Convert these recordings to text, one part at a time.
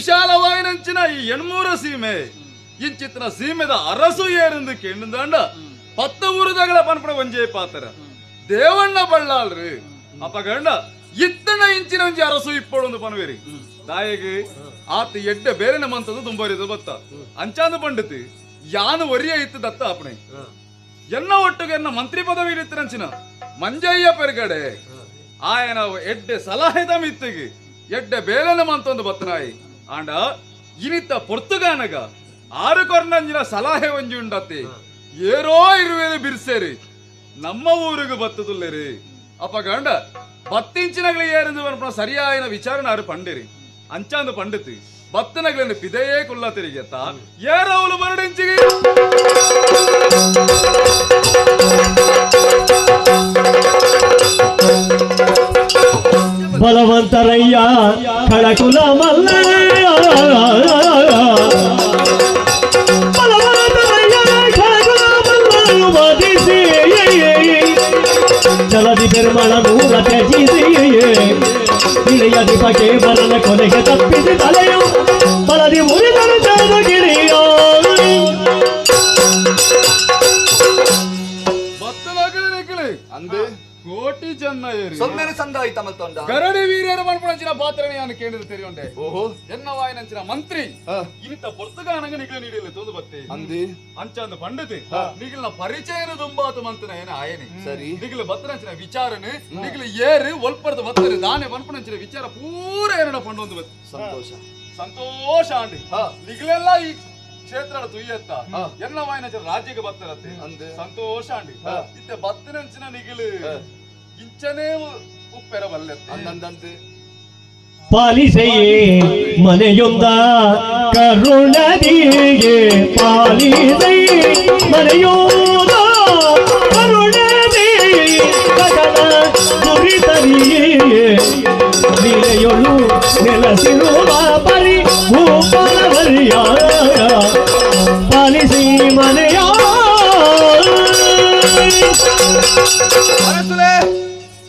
ವಿಶಾಲವಾಯಿನಂಚಿನ ಈ ಎಣ್ಮೂರ ಸೀಮೆ ಇಂಚಿತ್ತಿನ ಸೀಮೆದ ಅರಸು ಏರಿಂದ ಕೇಳಿದಂಡ 10 ಊರುದಗಳ ಪನ್ಪಡ ಒಂಜೇ ಪಾತ್ರ ದೇವಣ್ಣ ಬಳ್ಳಾಳ್ರಿ ಅಪಗಂಡ ಇತ್ತನ ಇಂಚಿನ ಒಂಜಿ ಅರಸು ಇಪ್ಪೊಂದು ಪನ್ವೇರಿ ದಾಯಗೆ ಆತ ಎಡ್ಡೆ ಬೇರೆನ ಮಂತದ್ದು ತುಂಬರಿದ ಬತ್ತ ಅಂಚಾಂದ ಪಂಡಿತಿ ಯಾನು ಒರಿಯ ಇತ್ತು ದತ್ತ ಅಪ್ಪಣೆ ಎನ್ನ ಒಟ್ಟಿಗೆ ಎನ್ನ ಮಂತ್ರಿ ಪದವಿ ಇತ್ತಿರಂಚಿನ ಮಂಜಯ್ಯ ಪೆರ್ಗಡೆ ಆಯನ ಎಡ್ಡೆ ಸಲಹೆದ ಮಿತ್ತಿಗೆ ಎಡ್ಡೆ ಬೇಲೆನ ಮಂತೊಂದು ಬತ್ತನಾಯಿ ಆಂಡ ಇನಿತ್ತ ಪೊರ್ತುಗಾನಗ 6 ಕೊರ್ನಂಜಿನ ಸಲಹೆ ಒಂಜಿ ಉಂಡತ್ತಿ ಏರೋ ಇರುವೇದು ಬಿರ್ಸೇರಿ ನಮ್ಮ ಊರಿಗೆ ಬತ್ತದುಲ್ಲೇರಿ ಅಪಗಂಡ 10 ಇಂಚಿನಗಳು ಏರಿಂದ ಬನ್ಪನ ಸರಿಯಾಯಿನ ವಿಚಾರನ ಆರು ಪಂಡಿರಿ ಅಂಚಾಂದು ಪಂಡಿತಿ ಬತ್ತನಗಳನ್ನು ಪಿದೆಯೇ ಕುಲ್ಲ ತಿರುಗೆತ್ತ ಏರವಲು 2 ಇಂಚಿಗೆ ಬಲವಂತರಯ್ಯ ಕಳಕುಲ ಮಲ್ಲಯ್ಯ ಬಲವಂತರಯ್ಯ ಕಳಕುಲ ಮಲ್ಲಯ್ಯ ವಧಿಸಿ ಜಲದಿ ಬೆರ್ಮಳ ನೂರ ತ್ಯಜಿಸಿ ಇಳೆಯ ದಿಪಕ್ಕೆ ಬರಲ ಕೊನೆಗೆ ತಪ್ಪಿಸಿ ತಲೆಯು ಬಲದಿ ಮುರಿದನು ಜಾದಗಿರಿಯ ಅಂದೆ ಕೋಟಿ ಚೆನ್ನಯ್ಯರಿ ಸೊಮ್ಮೆನೆ ಸಂದಾಯಿತ ಮತ್ತೊಂದ ಗರಡಿ ವೀರ್ಯರ ಮನ್ಪಣಂಚಿನ ಪಾತ್ರನೇ ನಾನು ಕೇಳಿದ ತೆರೆಯುಂಡೆ ಓಹೋ ಎನ್ನವಾಯಿನಂಚಿನ ಮಂತ್ರಿ ಇನಿತ ಪೊರ್ತುಗಾನಂಗ ನಿಗಲ ನೀಡಿಲ್ಲ ತೋದು ಬತ್ತೆ ಅಂದಿ ಅಂಚಂದ ಪಂಡಿತಿ ನಿಗಲ ಪರಿಚಯನ ದುಂಬಾತು ಮಂತನ ಏನ ಆಯನೆ ಸರಿ ನಿಗಲ ಬತ್ತನಂಚಿನ ವಿಚಾರನೆ ನಿಗಲ ಏರು ಒಲ್ಪರ್ದ ಬತ್ತರೆ ದಾನೆ ಮನ್ಪಣಂಚಿನ ವಿಚಾರ ಪೂರ ಏನನ ಪಂಡೊಂದು ಬತ್ತೆ ಸಂತೋಷ ಸಂತೋಷ ಅಂಡಿ ನಿಗಲೆಲ್ಲ ಈ ಕ್ಷೇತ್ರ ತುಯ್ಯತ್ತ ಎನ್ನವಾಯಿನಂಚಿನ ರಾಜ್ಯಕ್ಕೆ ಬತ್ತರತ್ತೆ ಸಂತೋಷ ಅಂಡಿ ಇತ್ತೆ ಬತ್ತನಂಚಿನ ನಿಗಲು ಇಂಚನೇ ಉಪ್ಪೆರಬಲ್ಲೆತ್ತೆ ಅಂದಂತೆ ಪಾಲಿಸೆಯೇ ಮನೆಯೊಂದ ಕರುಣದಿಗೆ ಪಾಲಿಸೈ ಮನೆಯೋದ ಕರುಣದಿ ಕಗಲ ದುರಿತರಿಯೇ ನೀಲೆಯೊಳು ನೆಲಸಿರುವ ಪರಿ ಭೂಪರವರಿಯ ಪಾಲಿಸಿ ಮನೆಯ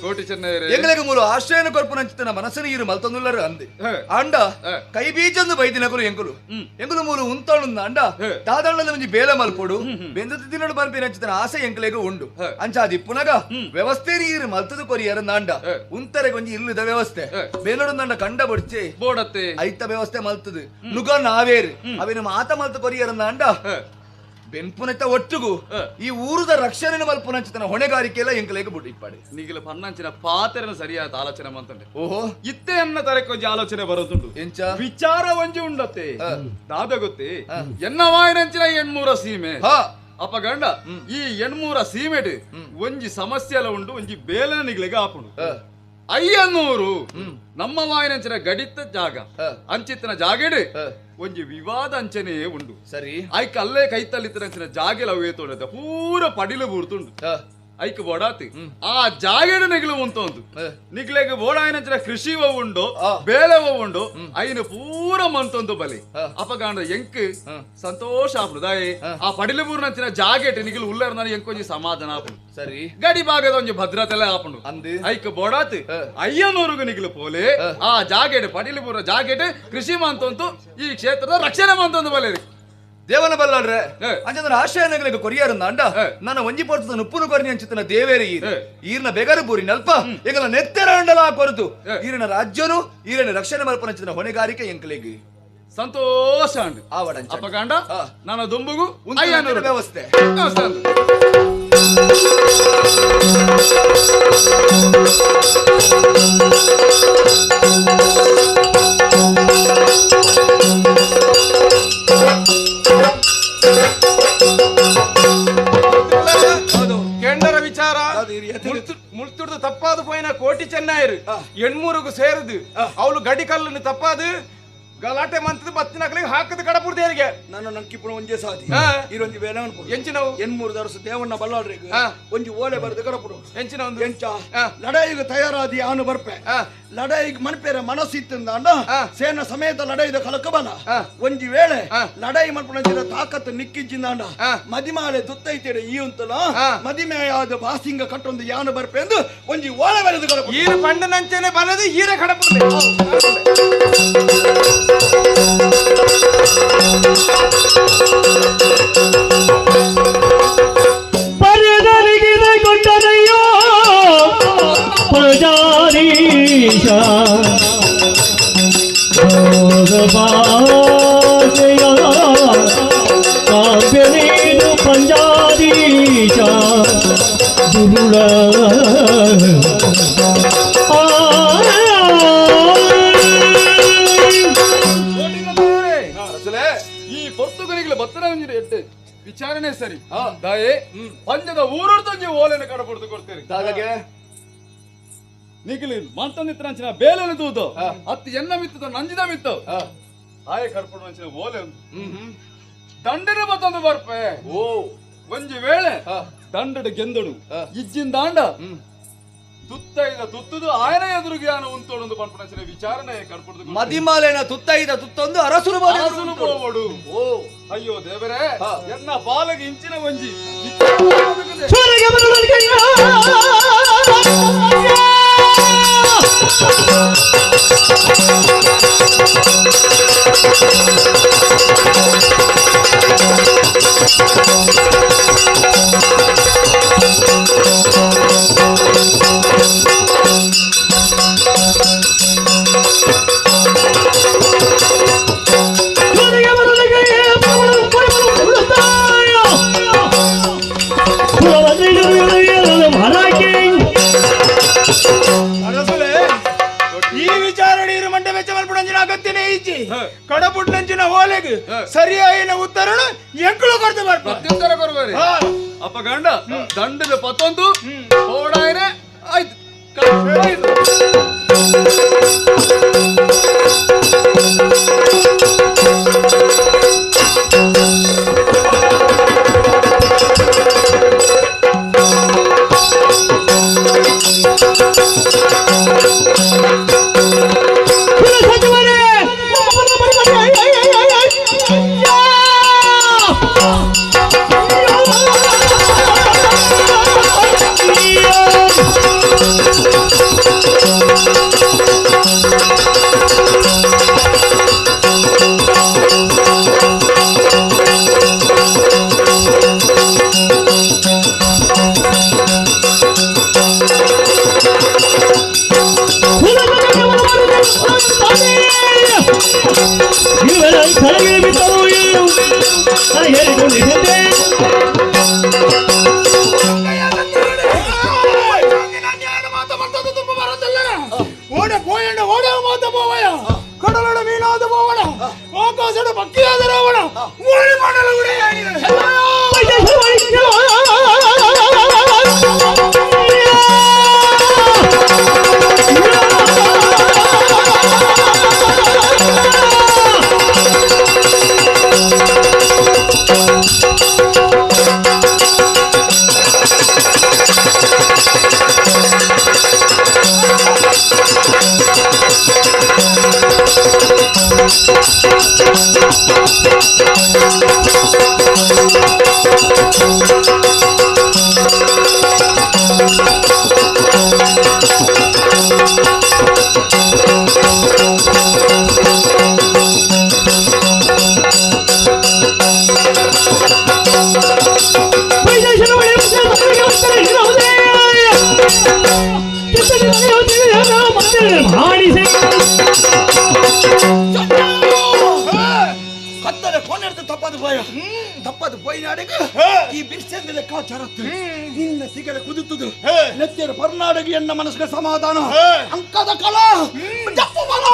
ಕೋಟಿ ಚೆನ್ನಯ್ಯರೇ ಎಂಗಲೆಗೆ ಮೂಲ ಆಶ್ರಯನ ಕೊರ್ಪುನಂಚಿತನ ಮನಸ್ಸಿನ ಇರು ಮಲ್ತೊಂದುಲ್ಲರು ಅಂದೆ ಅಂಡ ಕೈ ಬೀಜಂದು ಬೈದಿನಕಲು ಎಂಗುಲು ಮೂಲು ಉಂತೊಂದು ಅಂಡ ದಾದಣ್ಣದ ಒಂಜಿ ಬೇಲ ಮಲ್ಪೊಡು ಬೆಂದದ ದಿನಡು ಬರ್ಪಿನಂಚಿತನ ಆಸೆ ಎಂಕಲೆಗೆ ಉಂಡು ಅಂಚಾದಿ ಪುನಗ ವ್ಯವಸ್ಥೆ ನೀರು ಮಲ್ತದು ಕೊರಿಯರ ಅಂಡ ಉಂತರೆಗೆ ಒಂಜಿ ಇಲ್ಲದ ವ್ಯವಸ್ಥೆ ಬೇಲೊಡೊಂದಂಡ ಕಂಡ ಬೊಡ್ಚೆ ಬೋಡತ್ತೆ ಐತ ವ್ಯವಸ್ಥೆ ಮಲ್ತದು ನುಗ ನಾವೇರು ಅವಿನ ಮಾತ ಮಲ್ತು ಕೊರಿಯರ ಅಂಡ ಬೆನ್ಪುನತ್ತ ಒಟ್ಟುಗು ಈ ಊರದ ರಕ್ಷಣೆ ಮಲ್ಪುನಂಚಿತನ ಹೊಣೆಗಾರಿಕೆ ಎಲ್ಲ ಎಂಕಲೇಗೆ ಬುಡ್ಡಿ ಇಪ್ಪಾಡಿ ನಿಗಲ ಪನ್ನಂಚಿನ ಪಾತ್ರನ ಸರಿಯಾದ ಆಲೋಚನೆ ಮಂತಂಡೆ ಓಹೋ ಇತ್ತೆ ಅನ್ನ ತರಕೊಂಜಿ ಆಲೋಚನೆ ಬರೋದುಂಡು ಎಂಚ ವಿಚಾರ ಒಂಜಿ ಉಂಡತ್ತೆ ದಾದ ಗೊತ್ತಿ ಎನ್ನವಾಯಿನಂಚಿನ ಎಣ್ಮೂರ ಸೀಮೆ ಅಪಗಂಡ ಈ ಎಣ್ಮೂರ ಸೀಮೆಡ್ ಒಂಜಿ ಸಮಸ್ಯೆ ಎಲ್ಲ ಉಂಡು ಒಂಜಿ ಬೇಲನ ನಿಗ್ಲೆಗೆ ಆಪುಂಡು ಅಯ್ಯನ್ನೂರು ನಮ್ಮ ವಾಯಿನಂಚಿನ ಗಡಿತ ಜಾಗ ಅಂಚಿತ್ತಿನ ಜಾಗೆಡ್ ಒಂಜಿ ವಿವಾದ ಅಂಚನೆ ಉಂಡು ಸರಿ ಐಕ್ ಅಲ್ಲೇ ಕೈತಲ್ಲಿತ್ತಿನ ಜಾಗೆಲ ಅವೇತೋಡ ಪೂರ ಪಡಿಲು ಬೂರ್ತುಂಡು ಐಕ್ ಬೋಡಾತಿ ಆ ಜಾಗೆಡು ನಿಗ್ಲು ಉಂಟು ನಿಗ್ಲೆಗೆ ಬೋಡಾಯಿನಂಚಿನ ಕೃಷಿ ಉಂಡು ಬೇಳೆ ಉಂಡು ಐನು ಪೂರ ಮಂತೊಂದು ಬಲಿ ಅಪಗಾಂಡ ಎಂಕ್ ಸಂತೋಷ ಆಪುಡು ದಾಯಿ ಆ ಪಡಿಲು ಬೂರ್ನಂಚಿನ ಜಾಗೆಟ್ ನಿಗ್ಲು ಉಲ್ಲರ್ ನಾನು ಎಂಕೊಂಜಿ ಸಮಾಧಾನ ಆಪುಡು ಸರಿ ಗಡಿ ಭಾಗದ ಒಂಜಿ ಭದ್ರತೆಲ್ಲ ಆಪುಂಡು ಅಂದಿ ಐಕ್ ಬೋಡಾತಿ ಅಯ್ಯನೂರುಗು ನಿಗ್ಲು ಪೋಲೆ ಆ ಜಾಗೆಟ್ ಪಡಿಲು ಬೂರ ಜಾಗೆಟ್ ಕೃಷಿ ಮಂತೊಂದು ಈ ಕ್ಷೇತ್ರದ ರಕ್ಷಣೆ ಮಂತೊಂದು ಬಲಿ ದೇವನ ಬಲ್ಲಾಡ್ರೆ ಅಂಚಂದ್ರ ಆಶ್ರಯನಗಳಿಗೆ ಕೊರಿಯಾರಂದ ಅಂಡ ನನ್ನ ಒಂಜಿ ಪೊರ್ತದ ನುಪ್ಪುನು ಕೊರಿನಿ ಅಂಚಿತನ ದೇವೇರಿ ಈರ್ನ ಬೆಗರು ಬೂರಿ ನಲ್ಪ ಈಗಲ ನೆತ್ತೆರ ಅಂಡಲ ಕೊರತು ಈರಿನ ರಾಜ್ಯನು ಈರಿನ ರಕ್ಷಣೆ ಮಲ್ಪನಂಚಿತನ ಹೊಣೆಗಾರಿಕೆ ಎಂಕಲೆಗೆ ಸಂತೋಷ ಅಂಡು ಆವಡ ಅಪಗಂಡ ನನ್ನ ದುಂಬುಗು ವ್ಯವಸ್ಥೆ ಕೆಂಡರ ವಿಚಾರ ಮುಳ್ತುಡ್ದು ತಪ್ಪಾದು ಪೋಯಿನ ಕೋಟಿ ಚೆನ್ನಯ್ಯರು ಎಣ್ಮೂರುಗು ಸೇರುದು ಅವಳು ಗಡಿ ಕಲ್ಲನ್ನು ತಪ್ಪಾದು ಗಲಾಟೆ ಮಂತದ ಬತ್ತಿನಗಳಿಗೆ ಹಾಕದ ಕಡಪುರ್ದೇರಿಗೆ ನಾನು ನಂಕಿಪುರ ಒಂಜೆ ಸಾಧಿ ಇರೊಂಜಿ ಬೇನವನ್ ಎಂಚಿನವು 8 ವರ್ಷ ದೇವಣ್ಣ ಬಲ್ಲಾಡ್ರಿಗೆ ಒಂಜಿ ಓಲೆ ಬರೆದು ಕಡಪುರು ಎಂಚಿನ ಒಂದು ಎಂಚ ಲಡಾಯಿಗೆ ತಯಾರಾದಿ ಅವನು ಬರ್ಪೆ ಲಡಾಯಿಗೆ ಮನ್ಪೇರ ಮನಸ್ಸಿತ್ತಂದ ಅಂಡ ಸೇನ ಸಮೇತ ಲಡಾಯಿದ ಕಲಕಬಲ ಒಂಜಿ ವೇಳೆ ಲಡಾಯಿ ಮನ್ಪುಣಂಚಿನ ತಾಕತ್ತು ನಿಕ್ಕಿಜ್ಜಿಂದ ಅಂಡ ಮದಿಮಾಲೆ ದುತ್ತೈತೆಡೆ ಈ ಉಂತಲ ಮದಿಮೆಯಾದ ಬಾಸಿಂಗ ಕಟ್ಟೊಂದು ಯಾನು ಬರ್ಪೆ ಎಂದು ಒಂಜಿ ಓಲೆ ಬರೆದು ಕಡಪುರು ಈರು ಪಂಡನಂಚನೆ ಬಲದು ಈರ ಕಡಪುರ್ದೆ ಪರಿದರಿಗಿದ ಕೊಟ್ಟನಯ್ಯೋ ಪ್ರಜಾರೀಶ ಭೋಗಪಾಸೆಯ ಕಾವ್ಯ ನೀನು ಪಂಜಾರೀಶ ದುರುಳ ಅಸಲೇ ಈ ಪೊರ್ತುಗಲಿಗಳ ಬತ್ತನ ಎಟ್ಟು ವಿಚಾರಣೆ ಸರಿ ದಾಯೇ ಪಂಚದ ಊರೊಡ್ತಂಜಿ ಓಲೆನ ಕಡಪಡ್ದು ಕೊಡ್ತೀರಿ ಹಾಗಾಗಿ ನಿಖಿಲ್ ಮಂತಂದಿತ್ತಂಚಿನ ಬೇಲೆನ ತೂತು ಹತ್ತು ಎನ್ನ ಮಿತ್ತದ ನಂಜಿದ ಮಿತ್ತು ಆಯ ಕಡಪಡು ಅಂಚಿನ ಓಲೆ ಒಂದು ದಂಡನ ಮತ್ತೊಂದು ಬರ್ಪೆ ಓ ಒಂಜಿ ವೇಳೆ ದಂಡಡು ಗೆಂದಡು ಇಜ್ಜಿನ ದಾಂಡ ತುತ್ತೈದ ತುತ್ತದು ಆಯನ ಎದುರಿಗೆ ಆನ ಉಂತೋಡೊಂದು ಪಂಪನಂಚಿನ ವಿಚಾರಣೆ ಕಡಪಡ್ದು ಮದಿಮಾಲೆನ ತುತ್ತೈದ ತುತ್ತೊಂದು ಅರಸುಲು ಅರಸುಲು ಬೋವಡು ಓ ಅಯ್ಯೋ ದೇವರೇ ಎನ್ನ ಬಾಲಗೆ ಇಂಚಿನ ಒಂಜಿ ಸ್ವರ್ಗ ಬರುವುದಕ್ಕಯ್ಯ ಅರಸುಲೆ ಈ ವಿಚಾರಣೆ ಇರು ಮಂಡೆ ವೆಚ್ಚ ಮಲ್ಪಡಂಜಿನ ಅಗತ್ಯನೇ ಇಜ್ಜಿ ಕಡಪುಟ್ನಂಚಿನ ಓಲೆಗೆ ಸರಿಯಾಯಿನ ಉತ್ತರಣ ಎಂಕುಳು ಕೊಡ್ತು ಬರ್ಪ ಪ್ರತ್ಯುತ್ತರ ಕೊರಬೇರಿ ಅಪ್ಪ ಗಂಡ ದಂಡದ ಪತ್ತೊಂದು ಓಡಾಯನೆ ಆಯ್ತು ಓಡ ಪೋಯಣ್ಣ ಓಡ ಮಾತ ಪೋವಯ ಕಡಲಡ ಮೀನಾದ ಪೋವಣ ಆಕಾಶದ ಪಕ್ಕಿಯಾದ ರಾವಣ ಓಡಿ ಮಾಡಲು ಕತ್ತಲೆ ಕೊನೆಡ್ತು ತಪ್ಪದು ಭಯ ತಪ್ಪದು ಬೈನಾಡಿಗೆ ಈ ಬಿರ್ಸೆಂದ ಲೆಕ್ಕಾಚಾರ ನಿನ್ನ ಸಿಗಲೆ ಕುದಿತುದು ನೆತ್ತಿರ ಪರ್ನಾಡಗಿ ಎನ್ನ ಮನಸ್ಸಿಗೆ ಸಮಾಧಾನ ಅಂಕದ ಕಲ ಜಪ್ಪು ಬಲ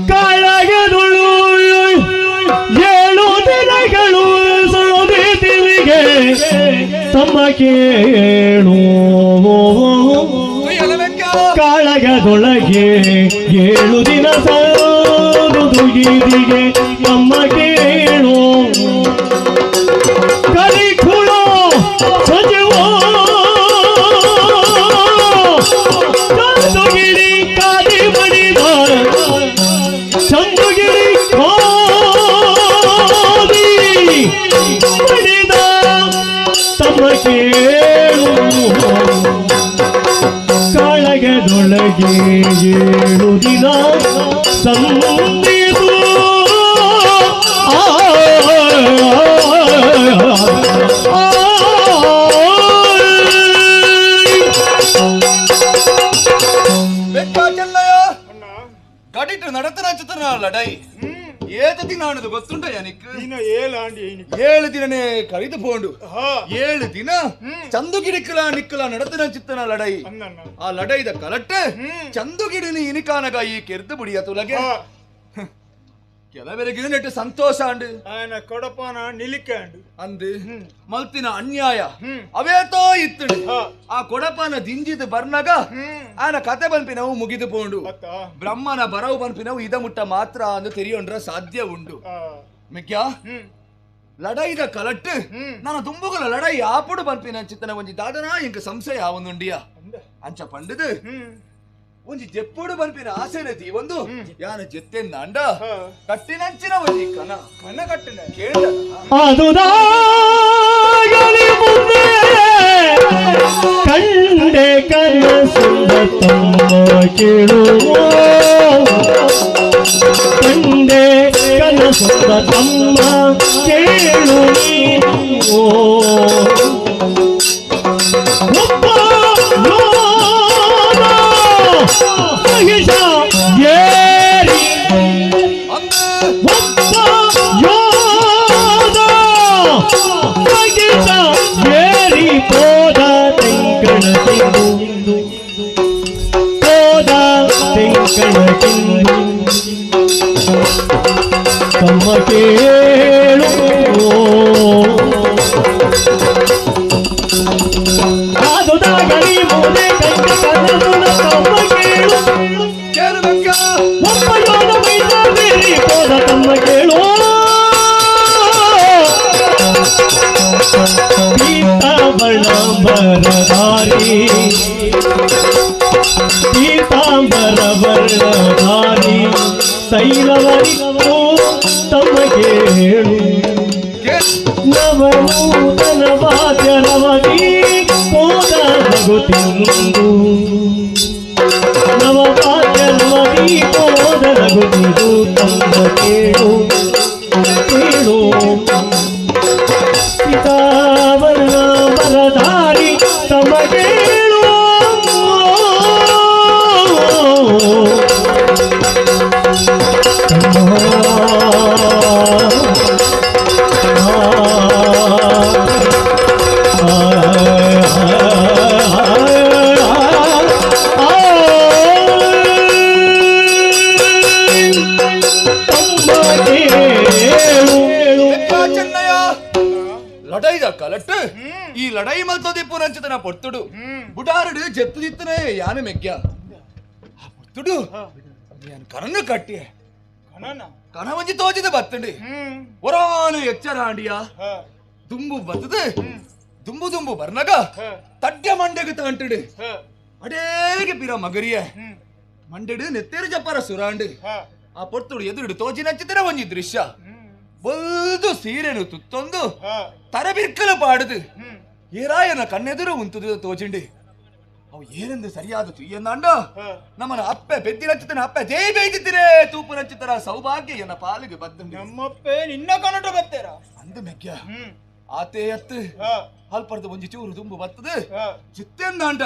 ಕಾಳಗದುಳು 7 ದಿನ ತಮ್ಮ ಕೇಳು ತುಯ್ಯನ ಮೆಕ್ಕ ಕಾಳಗದೊಳಗೆ 7 ದಿನ ಸಾರುವುದು ಗೀರಿಗೆ ತಮ್ಮ ಕೇಳು ಕಲಿಕುಳು ಸಜೀವ ಚಂದುಗಿರಿ ಕಾದಿ ಮಡಿದ ಚಂದುಗಿರಿ ಕಾದಿ ಮಡಿದ ತಮ್ಮ ಕೇಳು ಕಾಳಗದೊಳಗೆ 7 ದಿನ ಸಂದಿದು ಮೆಕ್ಕ ಚೆನ್ನಯ್ಯ ಕಡಿಟ್ಟು ನಡತನ ಚಿತ್ರನ ಲಡೈ ಏತ ದಿನ ಆನದು ಗೊತ್ತುಂಟ ಯಾನಿಕ್ 7 ದಿನನೇ ಕರಿದು ಪೋಂಡು 7 ದಿನ ಚಂದುಗಿಡಿಕ್ಕಲ ನಿಕ್ಕಲ ನಡತನ ಚಿತ್ತನ ಲಡೈ ಆ ಲಡೈದ ಕಲಟ್ಟೆ ಚಂದುಗಿಡಿನಿ ಇನಿಕಾನಗ ಈ ಕೆರ್ದು ಬುಡಿಯ ತುಲಗೆ ಕೆಲವರಿಗೆ ನೆಟ್ಟು ಸಂತೋಷ ಅಂಡು ಕೊಡಪಾನ ನಿಲಿಕಂಡು ಅಂದು ಮಲ್ತಿನ ಅನ್ಯಾಯ ಅವೇತೋ ಇತ್ತಡು ಆ ಕೊಡಪನ ದಿಂಜಿದ ಬರ್ನಗ ಆನ ಕತೆ ಬನ್ಪಿನವು ಮುಗಿದು ಪೋಂಡು ಬ್ರಹ್ಮನ ಬರವು ಬನ್ಪಿನವು ಇದ ಮುಟ್ಟ ಮಾತ್ರ ಅಂದು ತೆರಿಯೊಂಡ್ರ ಸಾಧ್ಯ ಉಂಡು ಮಿಕ್ಯ ಲಡೈದ ಕಲಟ್ಟು ನನ್ನ ತುಂಬುಗಳ ಲಡೈ ಆಪುಡು ಬನ್ಪಿನ ಚಿತ್ತನ ಒಂಜಿ ದಾದನ ಇಂಕ ಸಂಶಯ ಅವನುಂಡಿಯ ಅಂಚ ಪಂಡದು ಒಂಜಿ ಜೆಪ್ಪುಡು ಬನ್ಪಿನ ಆಸೆನತಿ ಒಂದು ಯಾನ ಜೆತ್ತೆಂದ ಅಂಡ ಕಟ್ಟಿನಂಚಿನ ಒಂಜಿ ಕನ ಕಟ್ಟಿನ ಕೇಳ ಅದುದಾಗಲಿ ಮುಂದೆ ಕಂಡೆ ಕನಸುಂದ ತಮ್ಮ ಕೇಳು ಕಂಡೆ ಕನಸುಂದ ತಮ್ಮ ಕೇಳು ಒಬ್ಬ ಮಹಿಷ ಏರಿ ಒಬ್ಬ ಯೋಧ ಮಹಿಷ ಏರಿ ಹೋದ ತೆಂಕಣ ತಿಂದು ಹೋದ ತೆಂಕಣ ತಿಂದು ತಮ್ಮ ಕೇಳು ಆದುದಾಗಲಿ ಮುಂದೆ ಕಂಡ ಕನಸುನ ತಮ್ಮ ಕೇಳು ಒಬ್ಬ ಯೋಧ ಮೈದ ಬೇರಿ ಹೋದ ತಮ್ಮ ಕೇಳು ಪೀತಾಂಬರಧಾರಿ ಪೀತಾಂಬರ ವರ್ಣಧಾರಿ ತೈಲವರಿಗೂ ತಮ್ಮ ಕೇಳು ನವನೂತನ ವಾದ್ಯರವದಿ ಹೋದ ನಗುತ್ತಿಂದು ನವವಾದ್ಯರವದಿ ಹೋದ ನಗುತ್ತಿದು ತಮ್ಮ ಕೇಳು ಕೇಳು ಪಿತಾವರ್ಣ ವರಧಾರಿ ತಮ್ಮ ಕೇಳು ಲಡೈದ ಕಲಟ್ಟು ಈ ಲಡೈ ಮಲ್ತದಿಪ್ಪು ರಂಚಿತನ ಪೊರ್ತುಡು ಬುಡಾರುಡು ಜೆತ್ತು ದಿತ್ತನೆ ಯಾನು ಮೆಗ್ಯ ಆ ಪೊರ್ತುಡು ಯಾನು ಕರನ್ನು ಕಟ್ಟಿ ಕನ ಒಂಜಿ ತೋಜಿದ ಬತ್ತಂಡಿ ಒರಾನು ಎಚ್ಚರಾಂಡಿಯ ದುಂಬು ಬತ್ತದು ದುಂಬು ದುಂಬು ಬರ್ನಗ ತಡ್ಯ ಮಂಡೆಗೆ ತಂಟಡು ಅಡೇಗೆ ಪಿರ ಮಗರಿಯ ಮಂಡೆಡು ನೆತ್ತೇರು ಜಪ್ಪರ ಸುರಾಂಡು ಆ ಪೊರ್ತುಡು ಎದುರುಡು ತೋಜಿ ನಚ್ಚಿತರ ಒಂಜಿ ದೃಶ್ಯ ಬಲ್ದು ಸೀರೆನು ತುತ್ತೊಂದು ತರಬಿರ್ಕಲು ಪಾಡುದು ಏರಾಯನ ಕಣ್ಣೆದುರು ಉಂತುದು ತೋಜಿಂಡಿ ಅವು ಏನೆಂದು ಸರಿಯಾದ ತುಯ್ಯಂದಾಂಡ ನಮ್ಮನ ಅಪ್ಪೆ ಬೆದ್ದಿ ರಚಿತನ ಅಪ್ಪೆ ಜೈ ಬೈದಿತ್ತಿರೇ ತೂಪು ರಚಿತರ ಸೌಭಾಗ್ಯ ಎನ್ನ ಪಾಲಿಗೆ ಬದ್ದು ನಮ್ಮಪ್ಪೆ ನಿನ್ನ ಕನಟು ಬತ್ತೇರ ಅಂದು ಮೆಗ್ಯ ಆತೆ ಎತ್ತು ಅಲ್ಪರ್ದು ಒಂಜಿ ಚೂರು ತುಂಬು ಬತ್ತದು ಚಿತ್ತೆಂದಾಂಡ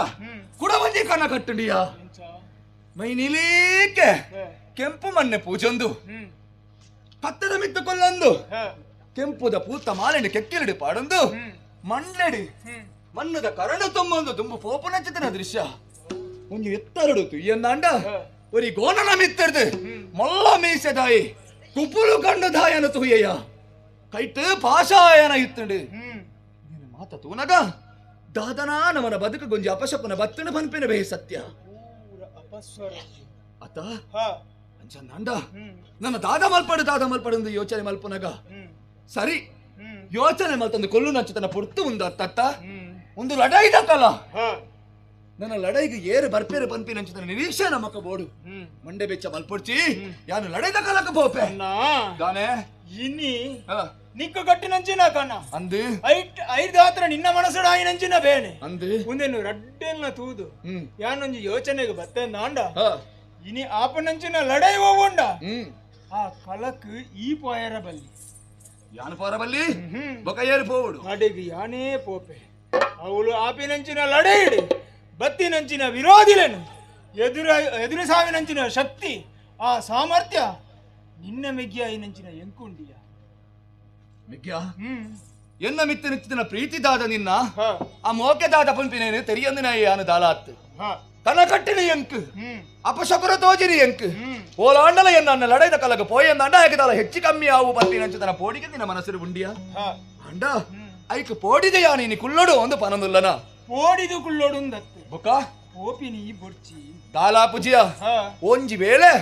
ಕುಡ ಒಂಜಿ ಕಣ ಕಟ್ಟುಂಡಿಯ ಮೈ ನೀಲೀಕೆ ಕೆಂಪು ಮಣ್ಣೆ ಪೂಜೊಂದು ಕತ್ತದ ಮಿತ್ತು ಕೊಲ್ಲೊಂದು ಕೆಂಪುದ ಪೂತ ಮಾಲೆಂಡು ಕೆಕ್ಕಿಲಿಡು ಪಾಡೊಂದು ಮಂಡ್ಲೆಡಿ ಮಣ್ಣದ ಕರಡು ತೊಂಬೊಂದು ತುಂಬು ಪೋಪುನಚ್ಚಿತನ ದೃಶ್ಯ ಒಂಜಿ ಎತ್ತರಡು ತುಯ್ಯಂದಾಂಡ ಒರಿ ಗೋನನ ಮಿತ್ತರ್ದು ಮೊಲ್ಲ ಮೀಸೆದಾಯಿ ಕುಪುಲು ಕಂಡು ದಾಯನ ತುಯ್ಯಯ್ಯ ಕೈಟ್ ಪಾಶಾಯನ ಇತ್ತುಂಡು ಮಾತ ತೂನಗ ದಾದನ ನಮನ ಬದುಕು ಗೊಂಜಿ ಅಪಶಕುನ ಬತ್ತನ ಪನ್ಪಿನ ಬೇ ಸತ್ಯ ಅತ್ತ ಅಂಚಂದ ನನ್ನ ದಾದ ಮಲ್ಪಡು ಯೋಚನೆ ಮಲ್ಪುನಗ ಸರಿ ಯೋಚನೆ ಮಲ್ತಂದು ಕೊಲ್ಲು ನಚ್ಚತನ ಪುರ್ತು ಒಂದು ಅತ್ತ ಒಂದು ಲಡಾಯಿ ದಕ್ಕಲ್ಲ ನನ್ನ ಲಡೈಗೆ ಏರು ಬರ್ಪೇರು ಪನ್ಪಿ ನಂಚಿತನ ನಿರೀಕ್ಷೆ ನಮಕ ಬೋಡು ಮಂಡೆ ಬೆಚ್ಚ ಮಲ್ಪುಡ್ಚಿ ಯಾನು ಲಡೈ ದಕ್ಕಲಕ ಪೋಪೆ ಗಾನೆ ಇನಿ ನಿಕ್ಕ ಗಟ್ಟಿನಂಚಿನ ಕಣ್ಣ ಅಂದು ಐದು ಹತ್ರ ನಿನ್ನ ಮನಸ್ಸು ಆಯಿನಂಚಿನ ಬೇನೆ ಅಂದು ಮುಂದೆನು ರಡ್ಡೆಲ್ಲ ತೂದು ಯಾನೊಂದು ಯೋಚನೆಗೆ ಬತ್ತೆ ನಾಂಡ ಇನಿ ಆಪನಂಚಿನ ಲಡೈ ಹೋಗೊಂಡ ಆ ಕಲಕ್ ಈ ಪೋಯರ ಬಲ್ಲಿ ಯಾನು ಪೋರಬಲ್ಲಿ ಬೊಕ ಏರು ಪೋಡು ಅಡೆಗೆ ಯಾನೇ ಪೋಪೆ ಅವಳು ಆಪಿನಂಚಿನ ಲಡೈ ಇಡಿ ಬತ್ತಿನಂಚಿನ ವಿರೋಧಿಲೆನು ಎದುರು ಸಾವಿನಂಚಿನ ಶಕ್ತಿ ಆ ಸಾಮರ್ಥ್ಯ ನಿನ್ನ ಮೆಗ್ಗಿಯ ಐನಂಚಿನ ಎಂಕುಂಡಿಯ ಮಿಗ್ಯ ಎನ್ನ ಮಿತ್ತ ನಿತ್ತಿನ ಪ್ರೀತಿದಾದ ನಿನ್ನ ಆ ಮೋಕೆದಾದ ಪಂಪಿನೇನು ತೆರಿಯಂದಿನ ಯಾನು ದಾಲಾತ್ ತನ ಕಟ್ಟಿನ ಎಂಕ್ ಅಪಶಕುರ ತೋಜಿರಿ ಎಂಕ್ ಓಲಾಂಡಲ ಎನ್ನ ಲಡೈದ ಕಲಗ ಪೋಯಂದಾಂಡ ಯಾಕೆದಾಲ ಹೆಚ್ಚು ಕಮ್ಮಿ ಆವು ಪಂಪಿನಂಚು ತನ ಪೋಡಿಗೆ ನಿನ್ನ ಮನಸ್ಸು ಉಂಡಿಯ ಅಂಡ ಐಕ್ ಪೋಡಿದೆಯಾ ನೀನು ಕುಳ್ಳೋಡು ಒಂದು ಪನಂದುಲ್ಲನ ಪೋಡಿದು ಕುಳ್ಳೋಡುಂದತ್ತು ಬೊಕ ಓಪಿನಿ ಬೊಡ್ಚಿ ದಾಲಾ ಪುಜಿಯ ಒಂಜಿ ವೇಳೆ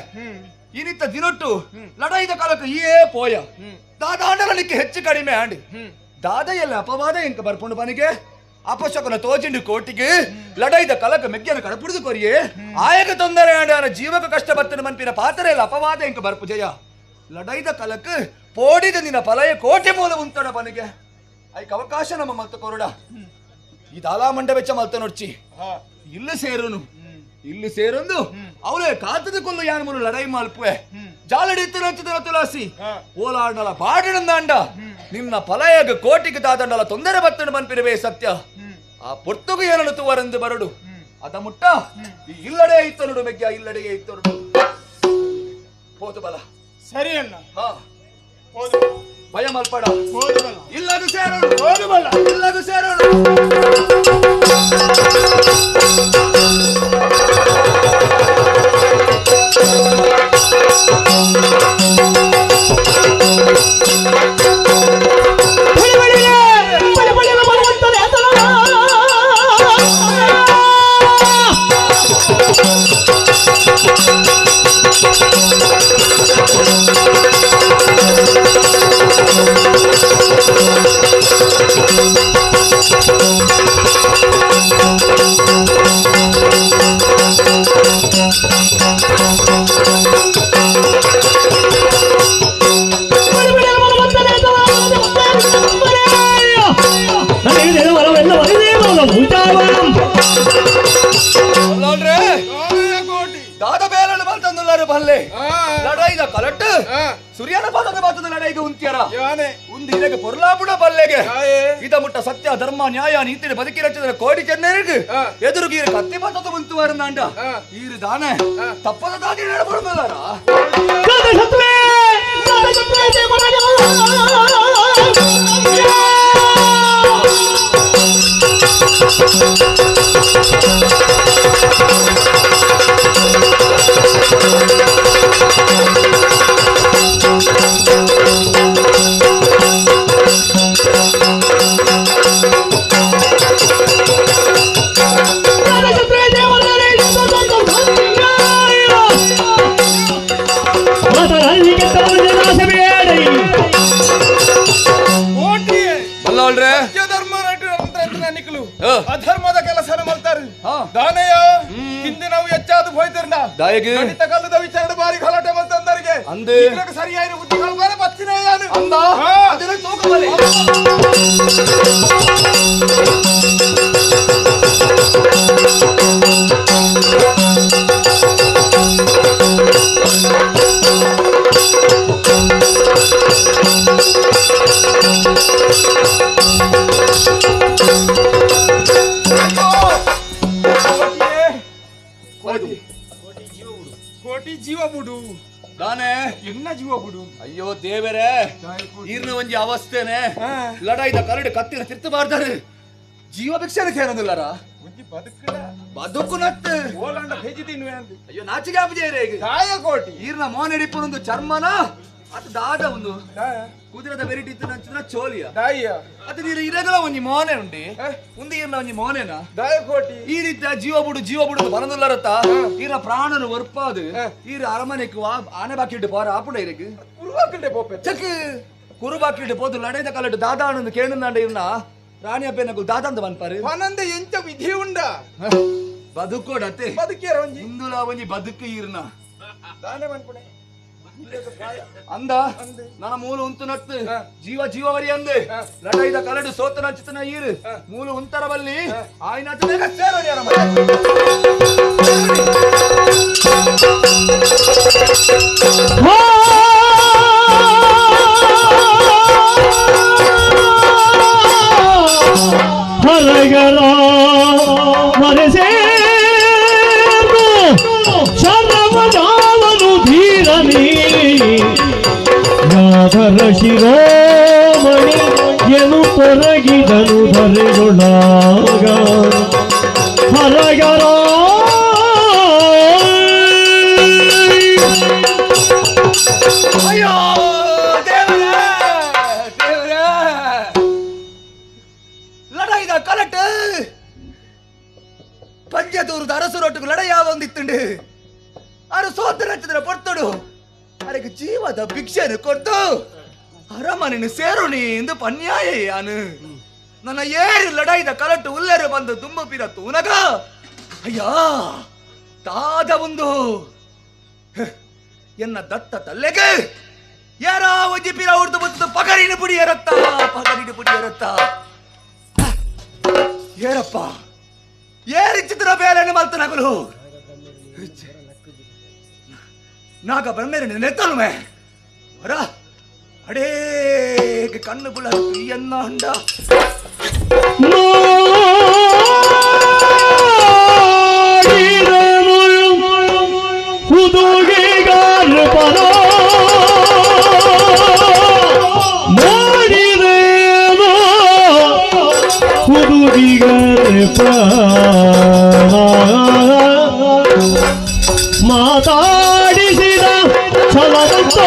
ಇನಿತ್ತ ದಿನೊಟ್ಟು ಲಡೈದ ಕಾಲಕ್ಕೆ ಏ ಪೋಯ ದಾದಾಂಡಲನಿಕ್ಕೆ ಹೆಚ್ಚು ಕಡಿಮೆ ಆಂಡಿ ದಾದ ಎಲ್ಲ ಅಪವಾದ ಎಂಕ ಬರ್ಪುಂಡು ಬನಿಗೆ ಅಪಶಕನ ತೋಜಿಂಡು ಕೋಟಿಗೆ ಲಡೈದ ಕಲಕ ಮೆಗ್ಗಿನ ಕಡಪುಡಿದು ಕೊರಿಯೇ ಆಯಕ ತೊಂದರೆ ಆಂಡ ಜೀವಕ ಕಷ್ಟ ಬತ್ತನ ಮನ್ಪಿನ ಪಾತ್ರ ಎಲ್ಲ ಅಪವಾದ ಎಂಕ ಬರ್ಪು ಜಯ ಲಡೈದ ಕಲಕ ಪೋಡಿದ ನಿನ್ನ ಫಲಯ ಕೋಟೆ ಮೂಲ ಉಂಟಡ ಬನಿಗೆ ಐಕ್ ಅವಕಾಶ ನಮ್ಮ ಮಲ್ತ ಕೊರಡ ಈ ದಾಲಾ ಮಂಡ ಬೆಚ್ಚ ಮಲ್ತ ನೋಡ್ಚಿ ಇಲ್ಲಿ ಸೇರೊಂದು ಅವರೇ ಕಾತದ ಕೊಲ್ಲು ಯಾನ ಮೂರು ಲಡೈ ಮಲ್ಪುವೆ ಜಾಲಡಿ ಇತ್ತು ತುಲಾಸಿ ಓಲಾಡಲ ಬಾಡಿನಂದಾಂಡ ನಿನ್ನ ಫಲಯಗ ಕೋಟಿಗೆ ದಾದಂಡಲ ತೊಂದರೆ ಬತ್ತಣ ಮನ್ಪಿರವೇ ಸತ್ಯ ಆ ಪೊರ್ತುಗು ಏನನ್ನು ತುವರೆಂದು ಬರಡು ಅದ ಮುಟ್ಟ ಈ ಇಲ್ಲಡೆ ಇತ್ತು ನೋಡು ಮೆಗ್ಗ ಇಲ್ಲಡೆಗೆ ಇತ್ತು ನೋಡು ಪೋತು ಬಲ ಸರಿ ಅಣ್ಣ ಭಯ ಮಲ್ಪಡ ಹೋದಲ್ಲ ಇಲ್ಲದು ಸೇರೋಣ ಹೋದಲ್ಲ ಇಲ್ಲದು ಸೇರೋಣ ದಾದ ಬೇಲನ್ನು ಬಲ್ತಂದುಲ್ಲಾರು ಬಲ್ಲೆ ಲಡೈದ ಕಲಟ್ ಸೂರ್ಯನ ಪಾದದ ಬಾತದ ಲಡೈಗೆ ಉಂತ್ಯರ ಉಂದಿಲೆಗೆ ಪೊರ್ಲಾಪುಡ ಬಲ್ಲೆಗೆ ಇದ ಮುಟ್ಟ ಸತ್ಯ ಧರ್ಮ ನ್ಯಾಯ ನೀತಿನ ಬದುಕಿ ರಚಿಸಿದ ಕೋಡಿ ಚೆನ್ನರಿಗೆ ಎದುರುಗೀರ ಕತ್ತಿ ಬಾತದ ಮುಂತುವಾರ ನಾಂಡ ಈರು ದಾನೆ ತಪ್ಪದ ದಾದಿ ನಡಬರುದಲ್ಲಾರ ಅಧರ್ಮದ ಕೆಲಸ ಮಾಡ್ತಾರೆ ದಾನಯ್ಯ ಹಿಂದೆ ನಾವು ಹೆಚ್ಚಾದ ಹೋಯ್ತಿರಲ್ಲ ದಾಯಗೆ ಗಣಿತ ಕಲ್ಲದ ವಿಚಾರ ಬಾರಿ ಗಲಾಟೆ ಬಂತಂದರಿಗೆ ಅಂದೆ ಸರಿಯಾಗಿ ಬುದ್ಧಿಗಳು ಬಾರಿ ಬಚ್ಚಿನ ಯಾನು ಅಂದ ಅದನ್ನ ತೂಕಬಲೆ ಕೋಟಿ ಜೀವ ಬಿಡು ದಾನೆ ಎನ್ನ ಜೀವ ಬಿಡು ಅಯ್ಯೋ ದೇವರೇ ಈರ್ನ ಒಂಜಿ ಅವಸ್ಥೆನೆ ಲಡಾಯ್ದ ಕರಡು ಕತ್ತಿನ ತಿರ್ತಬಾರ್ದಾರೆ ಜೀವ ಭಿಕ್ಷೆನ ಸೇರೋದಿಲ್ಲರ ಬದುಕು ನತ್ತೆ ಓಲಾಂಡ ಹೆಜ್ಜಿ ತಿನ್ನುವೆ ಅಂತ ಅಯ್ಯೋ ನಾಚಿಗೆ ಆಪಜೇರೆ ಕಾಯ ಕೋಟಿ ಈರ್ನ ಮೋನೆಡಿಪ್ಪನೊಂದು ಚರ್ಮನ ಅದು ದಾದ ಒಂದು ಕುದುರೆದ ಬೆರಿಟಿ ಇತ್ತು ನಂಚಿನ ಚೋಲಿಯ ದಾಯಿಯ ಅದು ನೀರು ಇರಗಳ ಒಂಜಿ ಮೋನೆ ಉಂಡಿ ಒಂದು ಇರ್ನ ಒಂಜಿ ಮೋನೆನ ದಾಯಕೋಟಿ ಈ ರೀತಿಯ ಜೀವ ಬಿಡು ಬರನುಲ್ಲರತ್ತ ಈರ ಪ್ರಾಣನು ಒರ್ಪಾದು ಈರ ಅರಮನೆಗೆ ಆನೆ ಬಾಕಿಟ್ಟು ಪಾರ ಆಪುಡ ಇರಕ್ಕೆ ಉರುವಾಕಂಡೆ ಪೋಪೆ ಚಕ್ ಕುರುಬಾಕಿಟ್ಟು ಪೋದು ಲಡೆದ ಕಲಟ್ಟು ದಾದಾನಂದು ಕೇಳುಂದಾಂಡ ಇರ್ನ ರಾಣಿ ಅಪ್ಪೆನಕು ದಾದಂದ ಬನ್ಪಾರು ಪನಂದೆ ಎಂಚ ವಿಧಿ ಉಂಡ ಬದುಕೋಡತ್ತೆ ಬದುಕಿಯರ ಒಂಜಿ ಹಿಂದುಲ ಒಂಜಿ ಬದುಕು ಈರ್ನ ದಾನೆ ಮನ್ಪುಣೆ ಅಂದ ನನ್ನ ಮೂಲ ಉಂತು ನಟ್ಟು ಜೀವವರಿ ಅಂದೆ ಲಡೈದ ಕಲಡು ಸೋತನ ಚಿತನ ಈರು ಮೂಲ ಉಂತರ ಬಲ್ಲಿ ಆಯ್ನ ಸೇರೋಡಿ ಹರಗರ ಮರೆಸೇ ಶರವದಾವನು ಧೀರನಿ ಯಾದರ ಶಿರೋಮಣಿ ಎನು ತೊರಗಿದನು ಧರೆಗೊಳಾಗ ಹರಗರ ಅಯ್ಯೋ ದೇವರೇ ಲಡೈದ ಕಲಟ್ಟು ಪಂಚದೂರದ ಅರಸರೊಟ್ಟಿಗೆ ಲಡಯಾವ ಒಂದಿತ್ತುಂಡು ಅರು ಸೋತ ರಚಿದ್ರ ಪೊರ್ತಡು ಅದಕ್ಕೆ ಜೀವದ ಭಿಕ್ಷೆನು ಕೊಟ್ಟು ಅರಮನೆನು ಸೇರುಣಿ ಎಂದು ಪನ್ಯಾಯ ಯಾನು ನನ್ನ ಏರು ಲಡೈದ ಕಲಟ್ಟು ಉಲ್ಲೆರು ಬಂದು ತುಂಬ ಪಿರತ್ತು ಉನಗ ಅಯ್ಯ ತಾದ ಒಂದು ಎನ್ನ ದತ್ತ ತಲ್ಲೆಗೆ ಯಾರ ಒಂಜಿ ಪಿರ ಉಡ್ದು ಬಂದು ಪಗರಿನ ಪುಡಿ ಎರತ್ತ ಏರಪ್ಪ ಏರಿಚ್ಚಿದ್ರ ಬೇಲೆನು ಮಲ್ತನಗಲು ನಾಗ ಬ್ರಹ್ಮೇರನ ನೆತ್ತಲ್ಮೆ ವರ ಅಡೇ ಕಣ್ಣು ಬುಳ ಎನ್ನ ಅಂಡ ಹುದುಗಿಗಾರ ಪರ ಮಾಡಿದೇನೋ ಹುದುಗಿಗಾರ ಮಾತಾಡಿಸಿದ ಛಲವಂತ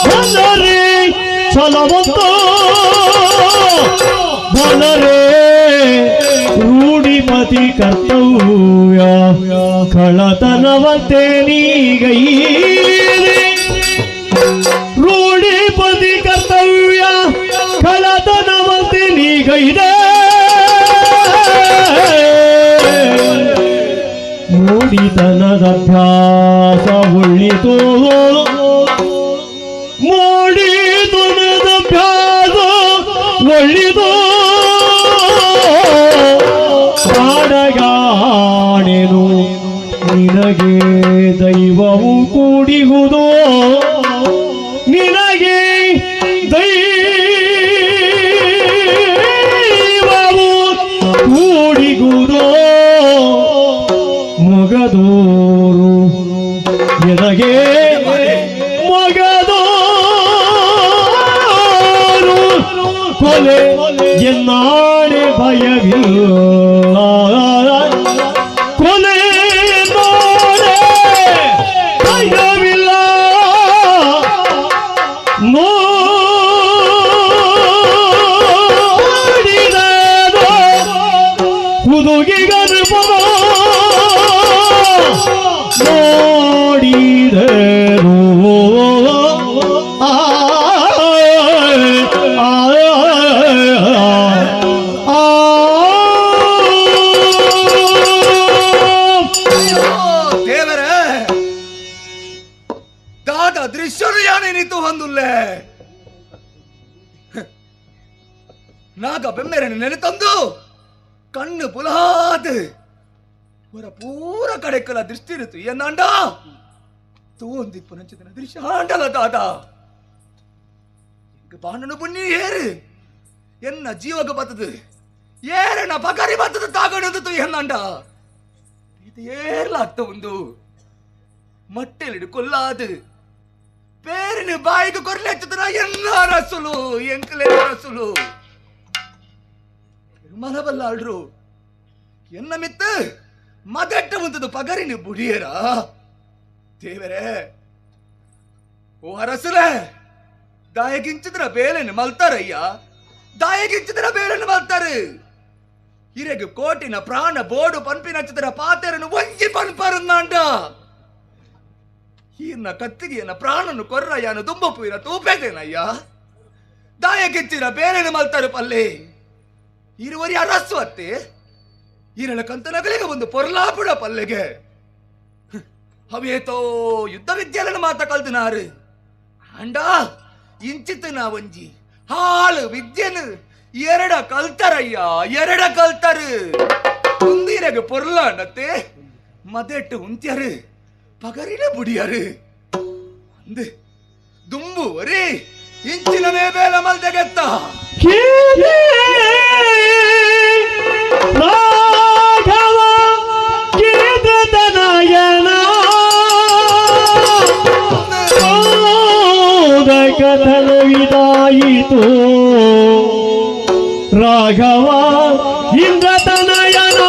ಬಲರೇ ಛಲವಂತ ಬಲರೇ ರೂಢಿಪತಿ ಕರ್ತವ್ಯ ಕಳತನವಂತೆ ನೀಗೈದೆ ರೂಢಿಪತಿ ಕರ್ತವ್ಯ ಕಳತನವಂತೆ ನೀಗೈದೆ ಮೂಡಿತನದ ಅಭ್ಯಾಸ ಒಳ್ಳಿತು ಮೂಡಿತನದ ಅಭ್ಯಾಸ ಒಳ್ಳಿತು ಕಾಡಗಾಣೆನು ನಿನಗೆ ದೈವವು ಕೂಡಿಗುವುದು ನಿನಗೆ ದೈವವು ಕೂಡಿಗುವುದು ಮೊಗದೋರು ಎನಗೆ ಮೊಗದೋರು ಕೊಲೆ ಎನ್ನಾಡೆ ಭಯವಿಲ್ಲ ಕೊಲೆ ನಾಡೆ ಭಯವಿಲ್ಲ ನೋಡಿದನು ಹುದುಗಿಗರು ನೋಡಿದರು ದೇವರ ದಾದ ದೃಶ್ಯರು ಯಾನೇನಿತ್ತು ಹೊಂದುಲ್ಲೆ ನಾಗ ಬೆಮ್ಮೆರನ್ನು ನೆನೆತಂದು ಕಣ್ಣು ಪುಲಾದ್ ಹೊರ ಪೂರ ಕಡೆಕ್ಕಲ ದೃಷ್ಟಿ ಇರುತ್ತು ಎನ್ನಾಂಡ ತೋಂದಿಪ್ಪು ನಂಚಿದನ ದೃಶ್ಯಾಂಡಲ ದಾದ ಬಾಣನು ಬುಣ್ಣಿ ಏರು ಎನ್ನ ಜೀವಗ ಬತ್ತದು ಏರನ ಪಗರಿ ಬತ್ತದು ತಾಗಣದು ಎನ್ನಾಂಡ ಇದು ಏರ್ಲಾಗ್ತ ಒಂದು ಮಟ್ಟೆಲಿಡು ಕೊಲ್ಲಾದು పేరుని బాయికి కొరలేచుతున్నా ఎన్నో రసులు ఎంకలే రసులు ಮನಬಲ್ಲಾಳ್ರು ಎನ್ನ ಮಿತ್ತು ಮದಟ್ಟ ಮುಂದದು ಪಗರಿನಿ ಬುಡಿಯರ ದೇವರೇ ಓ ಅರಸರೇ, ದಾಯಗಿಂಚಿದ್ರ ಬೇಲೆನ್ನು ಮಲ್ತಾರಯ್ಯ, ದಾಯಗಿಂಚಿದ್ರ ಬೇಲೆನ್ನು ಮಲ್ತಾರೆ. ಇರೆಗೆ ಕೋಟಿನ ಪ್ರಾಣ ಬೋಡು ಪಂಪಿನ ಚಿತ್ರ ಪಾತೆರನ್ನು ಒಂಜಿ ಪನ್ಪರನ್ನಾಂಡ ಈರ್ನ ಕತ್ತಿಗೆಯನ್ನ ಪ್ರಾಣನು ಕೊರ್ರಯ್ಯನ ದುಂಬಪುಯಿನ ತೂಪೇದೇನಯ್ಯ. ದಾಯಗಿಂಚಿರ ಬೇಲೆನ್ನು ಮಲ್ತಾರೆ ಪಲ್ಲೆ ಇರುವರಿ ಅರಸ್ವತ್ತೆ ಈರಳ ಕಂತನಗಳಿಗೆ ಒಂದು ಪೊರ್ಲಾಪುಡ ಪಲ್ಲೆಗೆ ಅವೇತೋ ಯುದ್ಧ ವಿದ್ಯೆಯನ್ನು ಮಾತ ಕಲ್ತಿನಾರು ಅಂಡ ಇಂಚಿತ್ತು ನಾ ಒಂಜಿ ಹಾಳು ವಿದ್ಯೆನು ಎರಡ ಕಲ್ತಾರಯ್ಯ, ಎರಡ ಕಲ್ತಾರು. ಕುಂದಿರಗೆ ಪೊರ್ಲಾಂಡತ್ತೆ ಮದೆಟ್ಟು ಉಂತ್ಯಾರು ಪಗರಿನ ಬುಡಿಯಾರು ಅಂದು ದುಂಬುವರಿ ಇಂಚಿನ ಬೇಲ ಮಲ್ದೆಗೆತ್ತ ರಾಘವ ಗೀತದನಯನ ಕಥನವಿದಾಯಿತು. ರಾಘವ ಇಂದ್ರತನಯನ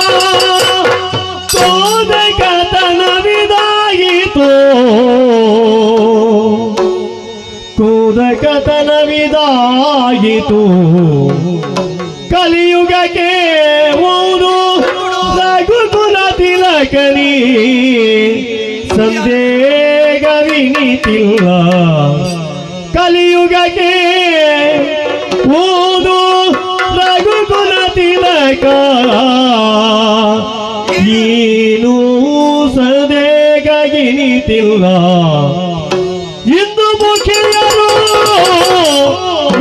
ಕಥನವಿದಾಯಿತು. ಕಥನವಿದಾಯಿತು. ಕಲಿಯುಗಕ್ಕೆ ಓದು ರಘುಕುಲ ತಿಲಕನಿ ಸಂದೇಹವಿನಿತಿಲ್ಲ. ಕಲಿಯುಗಕ್ಕೆ ಓದು ರಘುಕುಲ ತಿಲಕ ಏನು ಸಂದೇಹವಿನಿತಿಲ್ಲ. ಇಂದು ಮುಖಿಯರು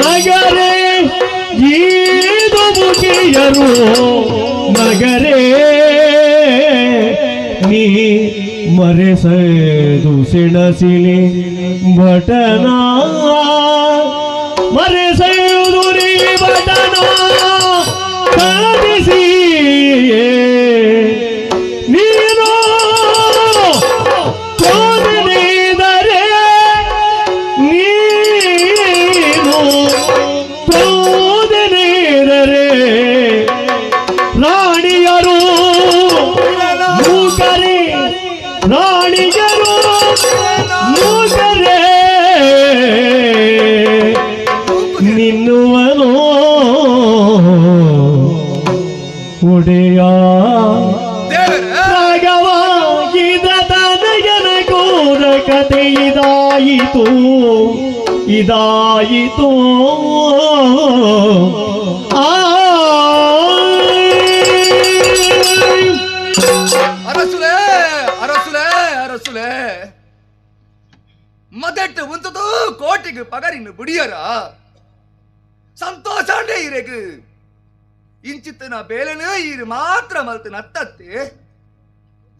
ನಗರೇ, ಈದು ಮುಖಿಯರು ನಗರೇ, ನೀ ಮರೆಸದು ಸೆಣಸಿಲಿ ಬಟನ, ಮರೆಸದು ನೀ ಬಟನ ಕಾದಿಸಿ ನೀನು ಕೋದಿದರೆ ನೀನು ಕೋದಿದರೆ ರಾಣಿಯರು ಮೂಕರೇ, ರಾಣಿಯರು ಮೂಕರೇ ನಿನ್ನುವನು ಒಡೆಯ. ರಾಘವಾಗಿದ ತನಗನ ಕೋದ ಕತೆ ಇದಾಯಿತು, ಇದಾಯಿತು. ಅರಸುಲೆ ಅರಸುಲೆ ಅರಸುಲೆ ಮದೆಟ್ಟು ಉಂತದು ಕೋಟಿಗೆ ಪಗರಿನ ಬುಡಿಯರ ಸಂತೋಷ ಇರೆಗು ಇಂಚಿತ್ತನ ಬೇಲೆನು ಈರು ಮಾತ್ರ ಮಲ್ತು ನತ್ತತ್ತೆ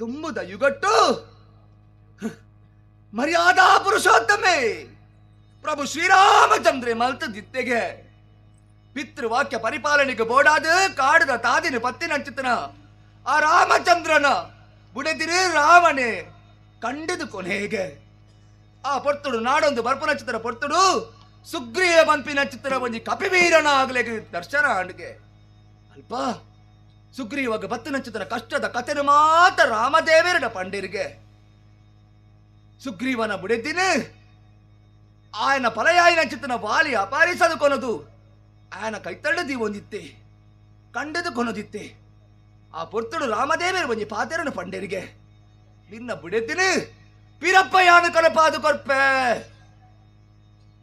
ದುಮ್ಮುದ ಯುಗಟ್ಟು ಮರ್ಯಾದಾ ಪುರುಷೋತ್ತಮೆ ಪ್ರಭು ಶ್ರೀರಾಮಚಂದ್ರ ಮಲ್ತು ದಿತ್ತೆಗೆ ಪಿತೃವಾಕ್ಯ ಪರಿಪಾಲನೆಗೆ ಬೋಡಾದ ಕಾಡದ ತಾದಿನ ಪತ್ತಿನಂಚಿತ್ತನ ಆ ರಾಮಚಂದ್ರನ ಬುಡೆದಿರು ರಾಮನೇ ಕಂಡಿದು ಕೊನೆಗೆ ಆ ಪೊರ್ತುಡು ನಾಡೊಂದು ಬರ್ಪನ ಚಿತ್ರ ಪೊರ್ತುಡು ಸುಗ್ರೀವ ಪಂಪಿನ ಚಿತ್ರ ಒಂಜಿ ಕಪಿವೀರನ ಆಗ್ಲೆಗೆ ದರ್ಶನ ಆಂಡ್ಗೆ ಅಲ್ಪ ಸುಗ್ರೀವಾಗ ಬತ್ತಿನ ಚಿತ್ರ ಕಷ್ಟದ ಕಥೆನು ಮಾತ್ರ ರಾಮದೇವರನ ಪಂಡಿರಿಗೆ ಸುಗ್ರೀವನ ಬುಡೆದಿನ ఆయన ಪಲಯಾಯಿನ ಚಿತ್ತನ ವಾಲಿ ಅಪಾರಿಸದು ಕೊನದು ఆయన ಕೈತಳ್ಳದಿ ಒಂದಿತ್ತೆ ಕಂಡದು ಕೊನದಿತ್ತೆ ಆ ಪೊರ್ತುಡು ರಾಮದೇವರ ಒಂಜಿ ಪಾತೆರನು ಪಂಡರಿಗೆ ನಿನ್ನ ಬುಡೆದಿನ ಪಿರಪ್ಪಯ್ಯನು ಕನಪಾದು ಕೊರ್ಪೆ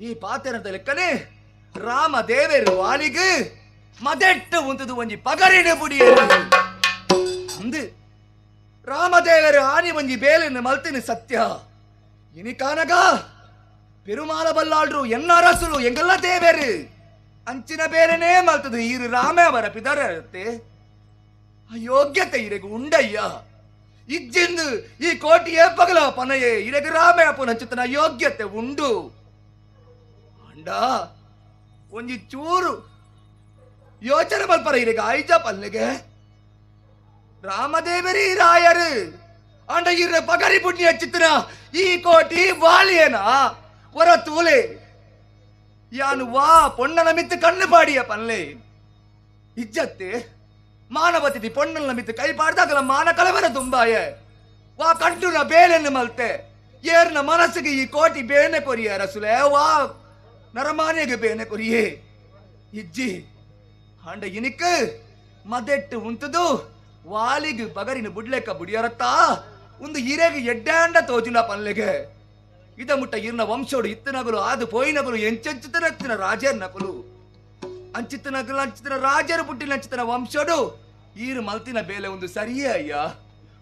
ಈ ಪಾತೆರದ ಲೆಕ್ಕನೆ ರಾಮದೇವರು ವಾಲಿಗೆ ಮದೆಟ್ಟು ಉಂತದು ಒಂಜಿ ಪಗರಿನ ಬುಡಿಯರು ಅಂದು ರಾಮದೇವರು ಆನಿ ಒಂಜಿ ಬೇಲಿನ ಮಲ್ತಿನ ಸತ್ಯ ಇನಿ ಕಾನಗ ಪೆರುಮಾಲ ಬಲ್ಲಾಳ್ರು ಎನ್ನ ಅರಸುಲು ಎಂಗೆಲ್ಲ ದೇವೇರು ಅಂಚಿನ ಬೇರೆನೇ ಮಲ್ತದು ಈರು ರಾಮ ಅವರ ಪಿದರತ್ತೆ ಯೋಗ್ಯತೆ ಇರೆಗು ಉಂಡಯ್ಯ ಇಜ್ಜಿಂದು ಈ ಕೋಟಿಯೇ ಪಗಲ ಪನಯೇ ಇರೆಗು ರಾಮ ಅಪ್ಪನ ಚಿತ್ತನ ಯೋಗ್ಯತೆ ಉಂಡು ಅಂಡ ಒಂಜಿ ಚೂರು ಯೋಚನೆ ಮಲ್ಪರ ಇರೆಗ ಐಜ ಪಲ್ಲೆಗೆ ರಾಮದೇವರಿ ರಾಯರು ಅಂಡ ಇರ ಪಗರಿ ಪುಣ್ಯ ಚಿತ್ತನ ಈ ಕೋಟಿ ವಾಲಿಯನ ಹೊರ ತೂಲೆ ಯಾನು ವಾ ಪೊಣ್ಣನ ಮಿತ್ತು ಕಣ್ಣು ಪಾಡಿಯ ಪನ್ಲೆ ಇಜ್ಜತ್ತೆ ಮಾನವತಿ ಪೊಣ್ಣನ ಮಿತ್ತು ಕೈ ಪಾಡ್ದಾಗಲ ಮಾನ ಕಲವರ ತುಂಬಾಯ ವಾ ಕಂಟುನ ಬೇಲೆನ್ನು ಮಲ್ತೆ ಏರ್ನ ಮನಸ್ಸಿಗೆ ಈ ಕೋಟಿ ಬೇನೆ ಕೊರಿಯ ಅರಸುಲೆ ವಾ ನರಮಾನೆಗೆ ಬೇನೆ ಕೊರಿಯೇ ಇಜ್ಜಿ ಹಂಡ ಇನಿಕ್ ಮದೆಟ್ಟು ಉಂತದು ವಾಲಿಗೆ ಬಗರಿನ ಬುಡ್ಲೆಕ್ಕ ಬುಡಿಯರತ್ತ ಒಂದು ಹಿರೇಗೆ ಎಡ್ಡಾಂಡ ತೋಜುನ ಪನ್ಲೆಗೆ ಇದ ಮುಟ್ಟ ಇರ್ನ ವಂಶೋಡು ಇತ್ತನಗಲು ಆದು ಪೋಯಿನಗಲು ಎಂಚೆಂಚಿತನ ರಾಜರ್ ನಕಲು ಅಂಚಿತನಗಲು ಅಂಚಿತನ ರಾಜರ ಬುಟ್ಟಿನ ಅಂಚಿತನ ವಂಶೋಡು ಈರು ಮಲ್ತಿನ ಬೇಲೆ ಒಂದು ಸರಿಯೇ ಅಯ್ಯ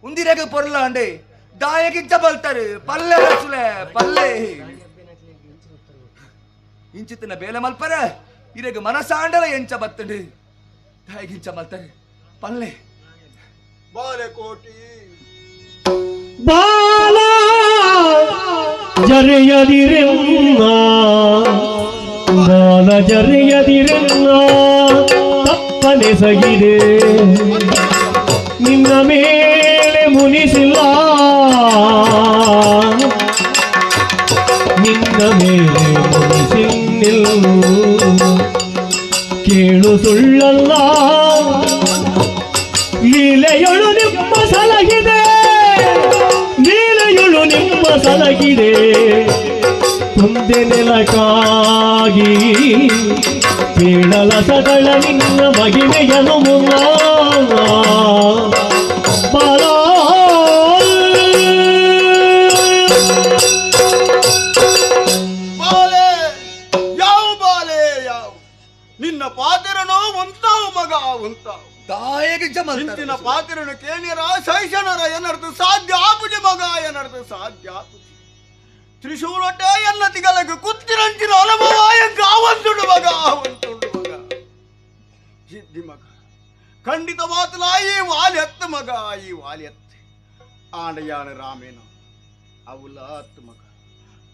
ಉಂದಿರೆಗೆ ಪೊರ್ಲ ಅಂಡೆ ದಾಯಗಿಜ್ಜ ಬಲ್ತಾರೆ ಪಲ್ಲೆ ರಸುಲೆ ಪಲ್ಲೆ ಇಂಚಿತನ ಬೇಲೆ ಮಲ್ಪರ ಇರೆಗೆ ಮನಸಾಂಡಲ ಎಂಚ ಬತ್ತಂಡು ದಾಯಗಿಂಚ ಮಲ್ತಾರೆ ಪಲ್ಲೆ ಬಾಲೆಕೋಟಿ ಬಾಲ ಜರೆಯದಿರೆನ್ನ ಬಾಲ ಜರೆಯದಿರೆನ್ನ ತಪ್ಪನೆಸಗಿದೆ ನಿನ್ನ ಮೇಲೆ ಮುನಿಸಿಲ್ಲ ನಿನ್ನ ಮೇಲೆ ಮುನಿಸಿಲ್ಲ ಕೇಳು ಸುಳ್ಳಲ್ಲ ಲೀಲೆಯೊಳು ನಿಮ್ಮ ಸಲಗಿದೆ ಲೀಲೆಯೊಳು ನಿಮ್ಮ ಸಲಗಿದೆ ಕುಂದೆ ನೆಲಕ್ಕಾಗಿ ಕೇಳಲ ಸದಳ ನಿನ್ನ ಮಹಿಮೆಯನು ಮುನ್ನ ಬಾಲ ಬಾಲೆ ಬಾಲೆ ನಿನ್ನ ಪಾತಿರನೋ ಒಂತಾವು ಮಗ ಒಂತಾವು ದಾಯಗಿಜ್ಜ ಮಲ್ತಾರೆ ಇಂತಿನ ಪಾತಿರನು ಕೇಳಿಯರ ಶೈಶನರ ಏನರ್ಥ ಸಾಧ್ಯ ಆಪುಜಿ ಮಗ ಏನರ್ಥ ಸಾಧ್ಯ ಆಪುಜಿ ತ್ರಿಶೂಲೊಟ್ಟೆ ಎನ್ನ ತಿಗಲಗೆ ಕುತ್ತಿರಂಚಿನ ಅನುಭವಾಯ ಗಾವಂತುಡು ಮಗ ಅವಂತುಡು ಮಗ ಸಿದ್ಧಿ ಮಗ ಖಂಡಿತ ಮಾತಲ ಈ ವಾಲಿ ಎತ್ತ ಮಗ ಈ ವಾಲಿ ಎತ್ತ ಆಂಡಯಾನ ರಾಮೇನ ಅವಲ ಅತ್ತ ಮಗ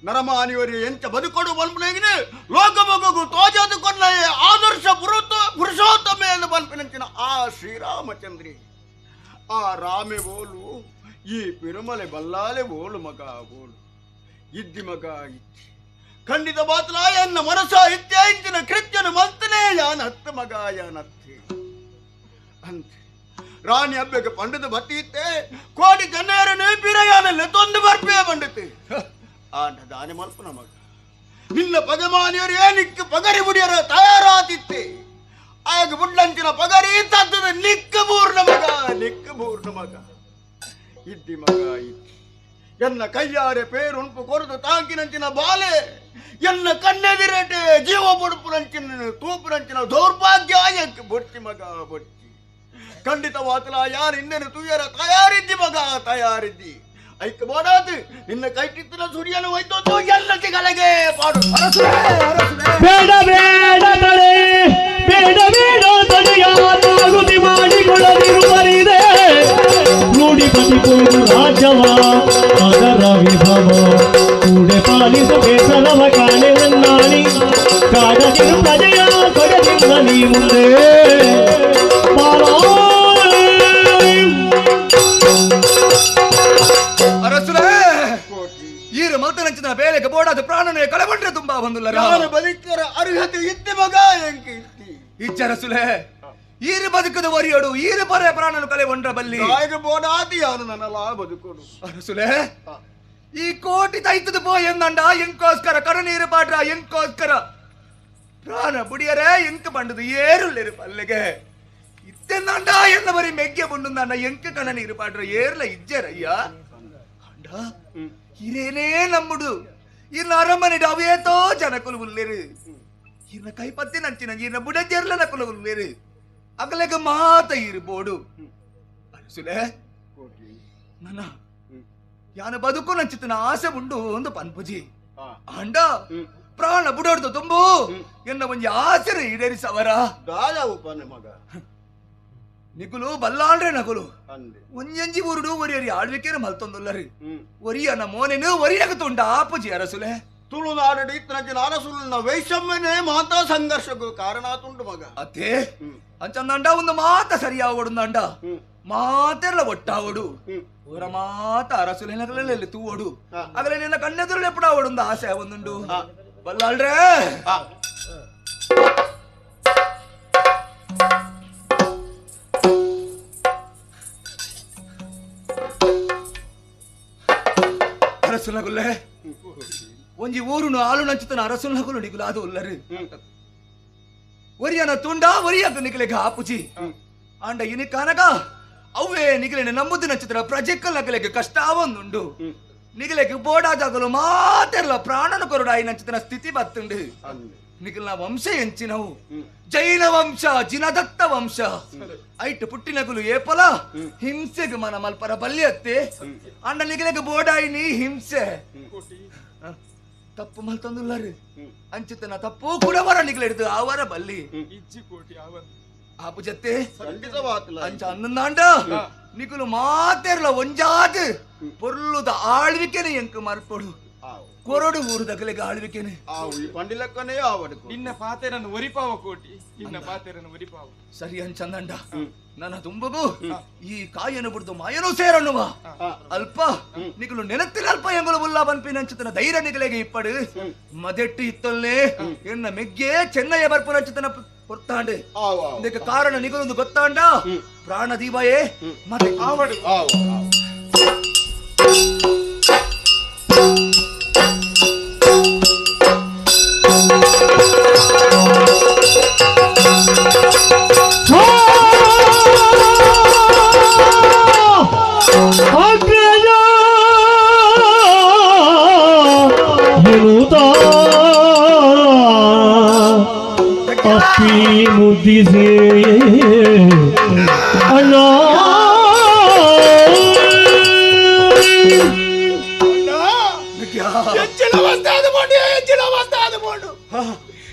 ನರಮಾನಿಯವರಿ ಎಂಚ ಬದುಕೊಡು ಬಲ್ಪನೆಗಿನ ಲೋಕ ಮಗು ತೋಜದು ಕೊನ್ನ ಆದರ್ಶ ಪುರುಷೋತ್ತಮ ಎಂದು ಬಲ್ಪಿನಂಚಿನ ಆ ಶ್ರೀರಾಮಚಂದ್ರಿ ಆ ರಾಮೆ ಬೋಲು ಈ ಪಿರುಮಲೆ ಬಲ್ಲಾಲೆ ಬೋಲು ಮಗ ಬೋಲು ಇದ್ದಿ ಮಗ ಇದ್ದಿ ಖಂಡಿತ ಮಾತಲ ಎನ್ನ ಮನಸ ಇತ್ಯಾಂಚಿನ ಕೃತ್ಯನ ಮಂತನೇ ಯಾನ ಹತ್ತ ಮಗ ಯಾನ ಹತ್ತಿ ಅಂತೆ ರಾಣಿ ಹಬ್ಬಕ್ಕೆ ಪಂಡದ ಬತ್ತಿ ಇತ್ತೆ ಕೋಟಿ ಜನರನ್ನು ಪಿರಯಾನಲ್ಲಿ ತೊಂದು ಬರ್ಪೇ ಪಂಡಿತೆ ಆಂಡ ದಾನಿ ಮಲ್ಪನ ಮಗ ನಿನ್ನ ಪಗಮಾನಿಯರು ಏನಿಕ್ಕೆ ಪಗರಿ ಬುಡಿಯರ ತಯಾರಾತಿತ್ತೆ ಆಗ ಬುಡ್ಲಂಚಿನ ಪಗರಿ ತತ್ತದ ನಿಕ್ಕ ಮೂರ್ನ ಮಗ ಇದ್ದಿ ಮಗ ಇದ್ದಿ ಎನ್ನ ಕೈಯಾರೆ ಪೇರುಂಪು ಕೊರದು ತಾಂಕಿನಂಚಿನ ಬಾಲೆ ಎನ್ನ ಕಣ್ಣೆದಿರೇಟೆ ಜೀವ ಬುಡುಪುನಂಚಿನ ತೂಪುನಂಚಿನ ದೌರ್ಭಾಗ್ಯ ಆಯಕ್ಕೆ ಬೊಟ್ಟಿ ಮಗ ಬೊಟ್ಟಿ ಖಂಡಿತ ವಾತಲ ಯಾರು ಇನ್ನೇನು ತುಯ್ಯರ ತಯಾರಿದ್ದಿ ಮಗ ತಯಾರಿದ್ದಿ ಐಕ ಬೋಡಾದು ನಿನ್ನ ಕೈಟಿತ್ತಿನ ಸುರಿಯಲು ಹೋಯ್ತು ಎಲ್ಲ ಸಿಗಲಗೆ ಪಾಡು ಬೇಡ ಬೇಡ ತಡೆ ಬೇಡ ಬೇಡ ತಡೆಯಾಗುತಿ ಮಾಡಿಕೊಳ್ಳದಿರುವರಿದೆ ರೂಢಿ ಬದುಕುವುದು ರಾಜ್ಯವ ಅದರ ವಿಭವ ಕೂಡೆ ಪಾಲಿಸ ಬೇಸರವ ಕಾಣೆ ನನ್ನಾಳಿ ಕಾಡದಿರು ಪ್ರಜೆಯ ಕೊಡದಿಂದ ನೀ ಮುಂದೆ ಈರು ಮಲ್ತನಂಚಿನ ಬೇಲೆಗೆ ಬೋಡಾದ ಪ್ರಾಣನೇ ಕಳಕೊಂಡ್ರೆ ತುಂಬಾ ಬಂದುಲ್ಲ ಯಾರು ಬದುಕರ ಅರ್ಹತೆ ಇತ್ತಿ ಮಗ ಎಂಕಿ ಇತ್ತಿ ಇಚ್ಚರಸುಲೆ ಈರು ಬದುಕದ ಒರಿಯೋಡು ಈರು ಪರ ಪ್ರಾಣನು ಕಳೆಕೊಂಡ್ರ ಬಲ್ಲಿ ಕಾಯಿಗೆ ಬೋಡಾತಿ ಯಾರು ನನ್ನಲ್ಲ ಬದುಕೋಡು ಅರಸುಲೆ ಈ ಕೋಟಿ ತೈತದ ಪೋ ಎಂದಂಡ ಎಂಕೋಸ್ಕರ ಕರುನೀರು ಪಾಡ್ರ ಎಂಕೋಸ್ಕರ ಪ್ರಾಣ ಬುಡಿಯರೇ ಎಂಕ ಬಂಡದು ಏರುಲ್ಲೇರು ಪಲ್ಲೆಗೆ ಇತ್ತೆಂದಂಡ ಎನ್ನ ಬರಿ ಮೆಗ್ಗೆ ಬುಂಡುಂದಂಡ ಎಂಕ ಕಣ ನೀರು ಪಾಡ್ರ ಏರ್ಲ ಇಜ್ಜರಯ್ಯ ಅಂಡ ಇರೇನೇ ನಮ್ಮುಡು ಇರ್ನ ಅರಮನೆ ಅವೇತೋ ಜನಕುಲು ಉಲ್ಲೇರು ಇರ್ನ ಕೈಪತ್ತಿ ನಂಚಿನ ಇರ್ನ ಬುಡಜೆರ್ಲ ನಕುಲು ಉಲ್ಲೇರು ಅಗಲೆಗ ಮಾತ ಇರ್ಬೋಡು ಅರಸುಲೆ ನನ್ನ ಯಾನ ಬದುಕು ನಂಚಿತನ ಆಸೆ ಉಂಡು ಒಂದು ಪನ್ಪುಜಿ ಅಂಡ ಪ್ರಾಣ ಬುಡೋಡ್ದು ತುಂಬು ಎನ್ನ ಒಂಜಿ ಆಸರೆ ಈಡೇರಿಸವರ ದಾದಾವು ಪನ್ನೆ ಮಗ ನಿಗುಲು ಬಲ್ಲಾಂಡ್ರೆ ನಗುಲು ಅಂದೆ ಒಂಜಂಜಿ ಊರುಡು ಒರಿಯರಿ ಆಳ್ವಿಕೆರ ಮಲ್ತೊಂದುಲ್ಲರಿ ಒರಿಯನ ಮೋನೆನು ಒರಿಯಗ ತುಂಡ ಆಪುಜಿ ಅರಸುಲೆ ತುಳುನಾಡು ಇತ್ತನಜಿನ ಅರಸುಲಿನ ವೈಷಮ್ಯನೇ ಮಾತಾ ಸಂಘರ್ಷಕ್ಕೂ ಕಾರಣ ತುಂಡು ಮಗ ಅತ್ತೆ ಅಂಚಂದಂಡ ಒಂದು ಮಾತ ಸರಿಯಾವಡುಂದಂಡ ಮಾತೆರ್ಲ ಒಟ್ಟಾವಡು ಊರ ಮಾತ ಅರಸುಲೆನಗಲೆಲ್ಲಿ ತೂವಡು ಆಗಲೇ ನಿನ್ನ ಕಣ್ಣೆದುರು ಎಪ್ಪಡಾವಡುಂದ ಆಸೆ ಒಂದುಂಡು ಬಲ್ಲಾಳ್ರೆ ಅರಸುನಗುಲ್ಲೆ ಒಂಜಿ ಊರುನು ಆಳು ನಂಚುತನ ಅರಸುನಗುಲು ನಿಗುಲಾದು ಉಲ್ಲರು ಒರಿಯನ ತುಂಡ ಒರಿಯಕ ನಿಗಲೆಗ ಆಪುಜಿ ಅಂಡ ಇನಿ ಕಾನಗ ಅವೇ ನಿಗಲಿನ ನಂಬುದು ನಂಚುತನ ಪ್ರಜೆಕ್ಕಲ್ ನಗಲೆಗೆ ಕಷ್ಟ ಒಂದುಂಡು ನಿಗಲೆಗೆ ಬೋಡಾದಾಗಲು ಮಾತೆರ್ಲ ಪ್ರಾಣನ ಕೊರಡಾಯಿ ನಂಚುತನ ಸ್ಥಿತಿ ಬತ್ತುಂಡು ನಿಗಲ್ನ ವಂಶ ಎಂಚಿನವು ಜೈನ ವಂಶ ಜಿನದತ್ತ ವಂಶ ಐಟ್ ಪುಟ್ಟಿನಗುಲು ಏಪಲ ಹಿಂಸೆಗೆ ಮನ ಮಲ್ಪರ ಬಲ್ಯತ್ತೆ ಅಂಡ ನಿಗಲೆಗೆ ಬೋಡಾಯಿನಿ ಹಿಂಸೆ ತಪ್ಪು ಮಲ್ತಂದುಲ್ಲರು ಅಂಚಿತನ ತಪ್ಪು ಕೂಡ ವರ ನಿಗಲೆಡ್ದು ಅವರ ಬಲ್ಲಿ ಆಪು ಜತ್ತೆ ಅಂಚ ಅನ್ನಂದಾಂಡ ನಿಗುಲು ಮಾತೆರ್ಲ ಒಂಜಾದು ಪೊರ್ಲುದ ಆಳ್ವಿಕೆನೆ ಎಂಕು ಮಲ್ಪೊಡು ಕೊರಡು ಊರುದಗಲೆಗೆ ಆಳ್ವಿಕೆನೆ ನಿನ್ನ ಪಾತೆರನ್ನು ಒರಿಪಾವ ಕೋಟಿ ನಿನ್ನ ಪಾತೆರನ್ನು ಒರಿಪಾವ ಸರಿ ಅಂಚಂದಂಡ ನನ್ನ ತುಂಬಗು ಈ ಕಾಯನು ಬಿಡ್ದು ಮಾಯನು ಸೇರಣ್ಣುವ ಅಲ್ಪ ನಿಗಲು ನೆನತ್ತಿನ ಅಲ್ಪ ಎಂಗುಲು ಉಲ್ಲ ಬನ್ಪಿನಂಚುತನ ಧೈರ್ಯ ನಿಗಲೆಗೆ ಇಪ್ಪಡು ಮದೆಟ್ಟು ಇತ್ತಲ್ಲೇ ಎನ್ನ ಮೆಗ್ಗೆ ಚೆನ್ನಯ್ಯ ಬರ್ಪುನಂಚುತನ ಪೊರ್ತಾಂಡು ಇದಕ್ಕೆ ಕಾರಣ ನಿಗಲೊಂದು ಗೊತ್ತಾಂಡ ಪ್ರಾಣ ದೀಪಯೇ ಮತ್ತೆ ಆವಡು ಅಪ್ಪಿ ಮುದ್ದಿಸೆ ಅಣ್ಣ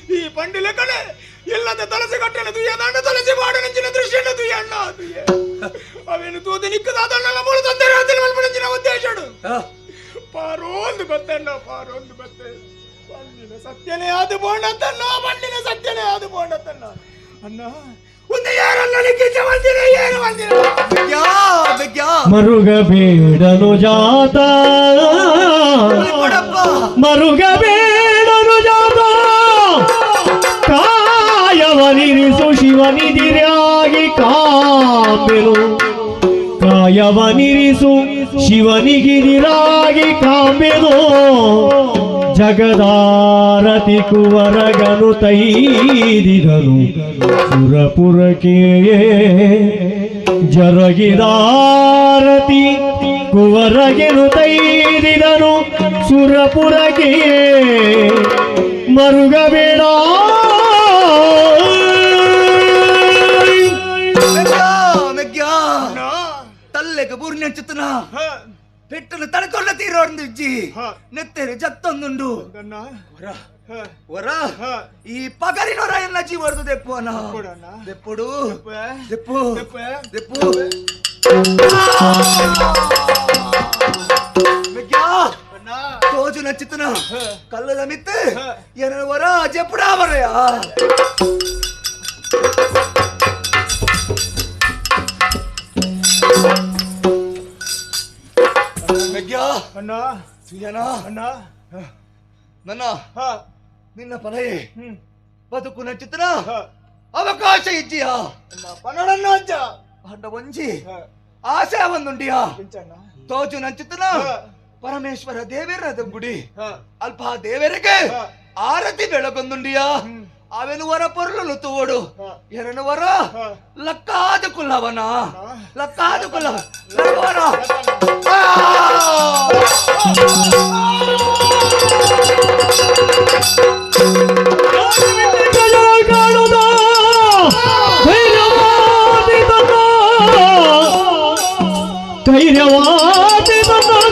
ಈ ಪಂಡಿಲ ಕಡೆ ಎಲ್ಲದ ತಲಸೆ ಕಟ್ಟಲು ತುಯ್ಯ ದಂಡ ತಲಸೆ ಮಾಡು ನಂಚಿನ ದೃಶ್ಯನ ತುಯ್ಯ ಅಣ್ಣ ತುಯ್ಯ ಅವೇನು ತೂದು ನಿಕ್ಕದಾದಣ್ಣನ ಮೂಲ ತಂದೆ ರಾತ್ರಿ ಮಲ್ಪಣಂಚಿನ ಉದ್ದೇಶಡು ಪಾರೋಂದು ಬತ್ತಣ್ಣ ಪಾರೋಂದು ಬತ್ತೆ ಪಂಡಿನ ಸತ್ಯನೇ ಆದು ಬೋಂಡತ್ತಣ್ಣ ಪಂಡಿನ ಸತ್ಯನೇ ಆದು ಬೋಂಡತ್ತಣ್ಣ ಅಣ್ಣ ಒಂದು ಯಾರನ್ನ ಲಿಖಿತ ಬಂದಿರ ಏನು ಬಂದಿರ ಮರುಗಬೇಡನು ಜಾತ ಮರುಗಬೇಡನು ಜಾತ ಕಾಯವನಿರಿಸು ಶಿವನಿದಿರಾಗಿ ಕಾಂಬೆನು ಕಾಯವನಿರಿಸು ಶಿವನಿಗಿದಿರಾಗಿ ಕಾಂಬೆನು ಜಗದಾರತಿ ಕುವರಗನು ತೈದಿದನು ಸುರಪುರಕ್ಕೆ ಜರಗಿದಾರತಿ ಕುವರಗೆನು ತೈದಿದನು ಸುರಪುರಕ್ಕೆ ಮರುಗಬೇಡ ತಲ್ಲೆಗೆ ಬೂರ್ನೆಂಚುತ್ತನ ಪೆಟ್ಟಲು ತಡ್ಕೊಂಡ ತೀರೋರ್ದು ಇಜ್ಜಿ ನೆತ್ತೆರೆ ಜತ್ತೊಂದುಂಡು ವರ ಈ ಪಗರಿನೊರ ಎಲ್ಲ ಜೀವರ್ದು ದೆಪ್ಪುವನ ದೆಪ್ಪುಡು ದೆಪ್ಪು ದೆಪ್ಪು ತೋಜು ನಚ್ಚಿತ್ತನ ಕಲ್ಲದ ಮಿತ್ತು ಏನ ವರ ಜೆಪ್ಪುಡಾ ವರಯ ಅಣ್ಣ ಅಣ್ಣ ನನ್ನ ನಿನ್ನ ಪಲಯೇ ಬದುಕು ನಚ್ಚಿತ್ತನ ಅವಕಾಶ ಇಜ್ಜಿಯ ಪನಡನ್ನ ಅಜ್ಜ ಅಡ್ಡ ಒಂಜಿ ಆಸೆ ಒಂದುಂಡಿಯಾ ತೋಜು ನಂಚಿತ್ತನ ಪರಮೇಶ್ವರ ದೇವೇರದ ಗುಡಿ ಅಲ್ಪ ದೇವರಿಗೆ ಆರತಿ ಬೆಳಗೊಂದುಂಡಿಯಾ ಅವೆನು ವರ ಪೊರ್ಲು ತೋಡು ಎರನು ವರ ಲಕ್ಕಾದ ಕುಲ್ಲವನ ಲಕ್ಕಾದ ಕುಲ್ಲವ ವರ ಧೈರ್ಯವಾದಿ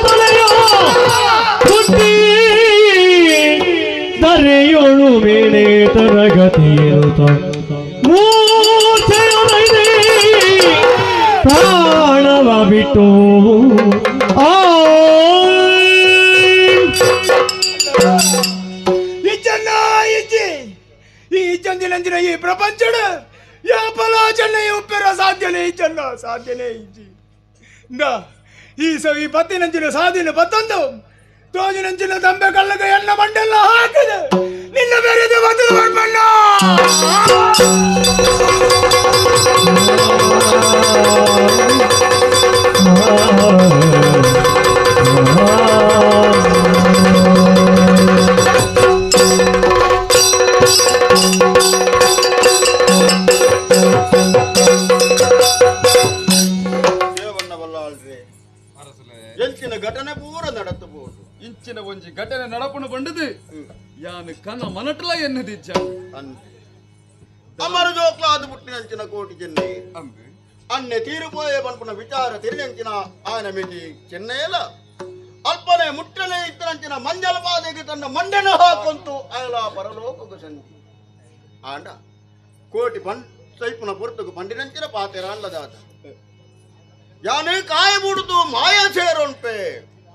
ತಲೆಯ ಹುಟ್ಟಿ ದರೆಯೋಳು ಮೇಲೆ ತರಗತಿಯೇರುತ್ತ ಮೂರ್ಛೆಯೊಳಗೆ ಪ್ರಾಣವ ಬಿಟ್ಟು ಈ ಚಂದಿನಂದಿನ ಈ ಪ್ರಪಂಚದ ಯಾಪಲ ಚೆನ್ನೈ ಉಪ್ಪೆರ ಸಾಧ್ಯನೇ ಚೆನ್ನ ಸಾಧ್ಯನೇ ಇಜ್ಜಿ ಈ ಸವಿ ಪತ್ತಿನಂಚಿನ ಸಾಧಿನ ಪತ್ತೊಂದು ತೋಜಿನಂಚಿನ ದಂಬೆ ಕಳ್ಳಗ ಎಣ್ಣ ಮಂಡೆಲ್ಲ ಹಾಕಿದೆ ನಿನ್ನ ಬೇರೆ ಬಣ್ಣ ಇಂಚಿನ ಘಟನೆ ಪೂರ ನಡತ್ತಬಹುದು ಇಂಚಿನ ಒಂಜಿ ಘಟನೆ ನಡಪುಣ ಬಂಡದು ಯಾನು ಕನ ಮನಟ್ಲ ಎನ್ನದಿಜ್ಜ ಅಂತೆ ಅಮರ ಜೋಕ್ಲಾದ ಮುಟ್ಟಿನಂಚಿನ ಕೋಟಿ ಚೆನ್ನೈ ಅಂಬೆ ಅನ್ನೆ ತೀರುಪೋಯೆ ಪನ್ಪುನ ವಿಚಾರ ತಿರಿನಂಚಿನ ಆನ ಮಿತಿ ಚೆನ್ನೈಲ ಅಲ್ಪನೆ ಮುಟ್ಟನೆ ಇತ್ತರಂಚಿನ ಮಂಜಲ ಪಾದೆಗೆ ತನ್ನ ಮಂಡನ ಹಾಕೊಂತು ಅಯಲ ಪರಲೋಕಕ್ಕೆ ಸಂಧಿ ಆಂಡ ಕೋಟಿ ಸೈಪುನ ಪುರ್ತಕು ಪಂಡಿನಂಚಿನ ಪಾತೆರ ಅಲ್ಲದಾತ ಯಾನೇ ಕಾಯ ಮೂಡುದು ಮಾಯ ಸೇರೋನ್ಪೆ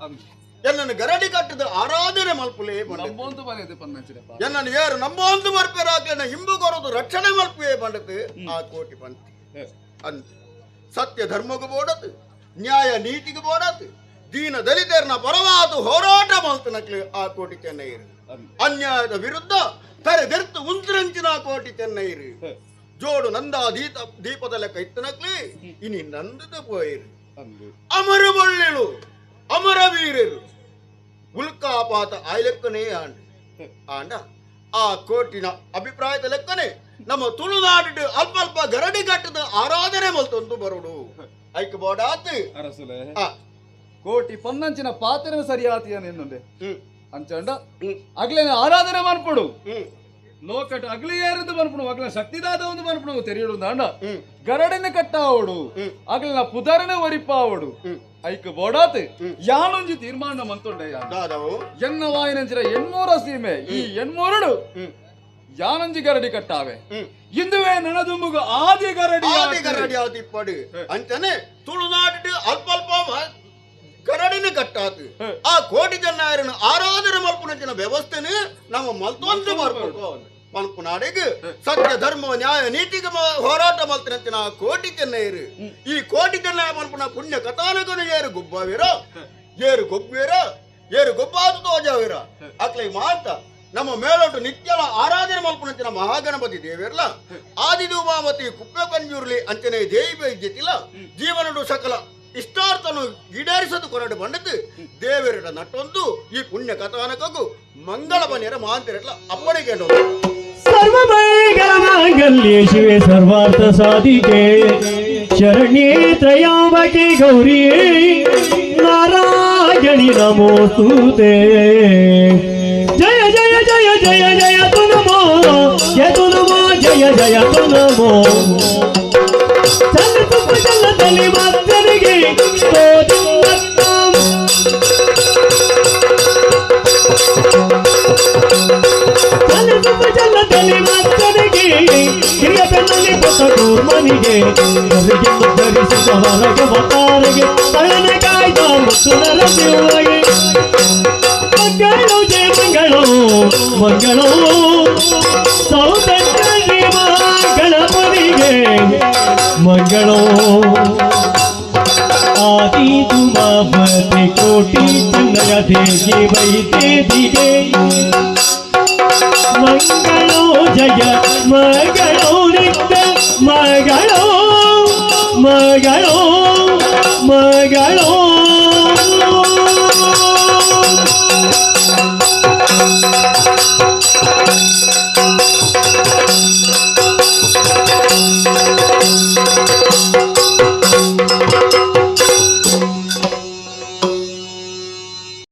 ಅಂಬೆ ಎನ್ನನ್ನು ಗರಡಿ ಕಟ್ಟದ ಆರಾಧನೆ ಮಲ್ಪುಲೇ ನಂಬೊಂದು ಬರೆಯದೆ ಪನ್ನಂಚಿನ ಎನ್ನನ್ನು ಏರು ನಂಬೊಂದು ಮರ್ಪೆರಾಕೆನ ಹಿಂಬು ಕೊರದು ರಕ್ಷಣೆ ಮಲ್ಪುವೆ ಬಂಡತು ಆ ಕೋಟಿ ಪಂಥಿ ಅಂತ ಸತ್ಯ ಧರ್ಮಗೂ ಬೋಡತು ನ್ಯಾಯ ನೀತಿಗೂ ಬೋಡತು ದೀನ ದಲಿತರನ ಪರವಾದ ಹೋರಾಟ ಮಲ್ತನಕ್ಲಿ ಆ ಕೋಟಿ ಚೆನ್ನೈರು ಅನ್ಯಾಯದ ವಿರುದ್ಧ ತರೆದೆರ್ತು ಉಂತ್ರಂಚಿನ ಕೋಟಿ ಚೆನ್ನೈರು ಜೋಡು ನಂದಾ ದೀಪದ ಲೆಕ್ಕ ಇತ್ತನಕ್ಲಿ ಇನಿ ನಂದದ ಪೋಯಿರು ಅಮರ ಬಳ್ಳಿಳು ಅಮರ ವೀರರು ಉಲ್ಕಾಪಾತ ಆ ಲೆಕ್ಕನೇ ಆಂಡ ಆ ಕೋಟಿನ ಅಭಿಪ್ರಾಯದ ಲೆಕ್ಕನೆ ನಮ್ಮ ತುಳುನಾಡು ಅಲ್ಪ ಅಲ್ಪ ಗರಡಿ ಕಟ್ಟದ ಆರಾಧನೆ ಮಲ್ತೊಂದು ಬರುಡು ಐಕ್ ಬೋಡಾತ್ ಅರಸುಲೆ ಕೋಟಿ ಪನ್ನಂಚಿನ ಪಾತ್ರ ಸರಿಯಾತಿಯ ನಿನ್ನೊಂದೆ ಅಂಚಂಡ ಅಗ್ಲೇನ ಆರಾಧನೆ ಮನ್ಪಡು ಲೋಕಟ್ ಅಗ್ಲಿ ಏರಿದ್ದು ಮನ್ಪಡು ಅಗ್ಲ ಶಕ್ತಿದಾದ ಒಂದು ಮನ್ಪಡು ತೆರೆಯುಡು ಅಂಡ ಗರಡಿನ ಕಟ್ಟಾವಡು ಅಗ್ಲನ ಪುದರನೆ ಒರಿಪಾವಡು ಐಕ್ ಬೋಡಾತ್ ಯಾನೊಂಜಿ ತೀರ್ಮಾನ ಮಂತೊಂಡೆ ದಾದವು ಎನ್ನ ವಾಯಿನಂಚಿನ ಎಣ್ಮೂರ ಸೀಮೆ ಈ ಎಣ್ಮೂರಡು ಯಾನಂಜಿ ಗರಡಿ ಕಟ್ಟಾವೆ ಇಂದುವೇ ನನದುಂಬುಗ ಆದಿ ಗರಡಿ ಗರಡಿ ಆದಿಪ್ಪಡು ಅಂತಾನೆ ತುಳುನಾಡು ಅಲ್ಪ ಅಲ್ಪ ಗರಡಿನ ಕಟ್ಟಾತು ಆ ಕೋಟಿ ಜನ ಆರಾಧನೆ ಮಲ್ಪುನಂಚಿನ ವ್ಯವಸ್ಥೆನೆ ನಮ್ಮ ಮಲ್ತೊಂದು ಮಲ್ಪು ಮಲ್ಪುನಾಡಿಗೆ ಸತ್ಯ ಧರ್ಮ ನ್ಯಾಯ ನೀತಿಗೆ ಹೋರಾಟ ಮಲ್ತಿನಂಚಿನ ಕೋಟಿ ಚೆನ್ನೈರು ಈ ಕೋಟಿ ಚೆನ್ನ ಮಲ್ಪುನ ಪುಣ್ಯ ಕಥಾನಕನು ಏರು ಗುಬ್ಬಾವಿರ ಏರು ಗೊಬ್ಬೇರ ಏರು ಗೊಬ್ಬಾದು ತೋಜಾವಿರ ಅಕ್ಲೈ ಮಾತ ನಮ್ಮ ಮೇಲೊಟ್ಟು ನಿತ್ಯಲ ಆರಾಧನೆ ಮಲ್ಪುನಂಚಿನ ಮಹಾಗಣಪತಿ ದೇವಿರಲ ಆದಿದುಮಾವತಿ ಕುಪ್ಪೆ ಪಂಜೂರ್ಲಿ ಅಂಚನೆ ದೇವಿ ಬೈದ್ಯತಿಲ ಜೀವನಡು ಸಕಲ ಇಷ್ಟಾರ್ಥನು ಈಡೇರಿಸದು ಕೊರಡು ಬಂಡದ್ದು ದೇವರಿಡ ನಟ್ಟೊಂದು ಈ ಪುಣ್ಯ ಕಥಾನಕಗೂ ಮಂಗಳ ಬನ್ನಿಯರ ಮಹಾಂತಿರಟ್ಲ ಅಪ್ಪಣಿಗೆ ಸರ್ವಮಂಗಲ ಮಾಂಗಲ್ಯೆ ಶಿವೆ ಸರ್ವಾರ್ಥ ಸಾಧಿಕೆ ಶರಣ್ಯೇ ತ್ರಯಾಂಬಕೆ ಗೌರಿ ನಾರಾಯಣಿ ನಮೋಸ್ತುತೆ ಜಯ ಜಯ ಜಯ ಜಯ ಜಯ ತು ನಮೋ ಜಯ ಜಯ ತು ನಮೋ ಚಲ ತುಪ್ಪ ಚಲ ತಲಿ ಮಾತರಿಗೆ ಚಲ ತಲಿ ಮಾತರಿಗೆ ಹಿರಿಯ ಬೆನ್ನಲ್ಲಿ ಪುಟ್ಟ ಕೂರ್ಮನಿಗೆ ಅವರಿಗೆ ಮುದ್ದರಿಸಿದ ಹೊರಗೆ ಮತಾರಿಗೆ ತಳನ ಕಾಯ್ದ ಮುತ್ತು ನರಸಿಂಹಗೆ ಮಂಗಳೋ ಜಯ ಮಂಗಳೋ ಮಂಗಳೋ ಸೌಂದರ್ಯ ಗಣಪನಿಗೆ ಮಂಗಳೋ ಆದಿ ತುಮಾಪತಿ ಕೋಟಿ ಚನ್ನಯ ದೇಗಿ ವೈದೇವಿಗೆ ಮಂಗಳೋ ಜಯ ಮಂಗಳೋ ನಿತ್ಯ ಮಂಗಳೋ ಮಂಗಳೋ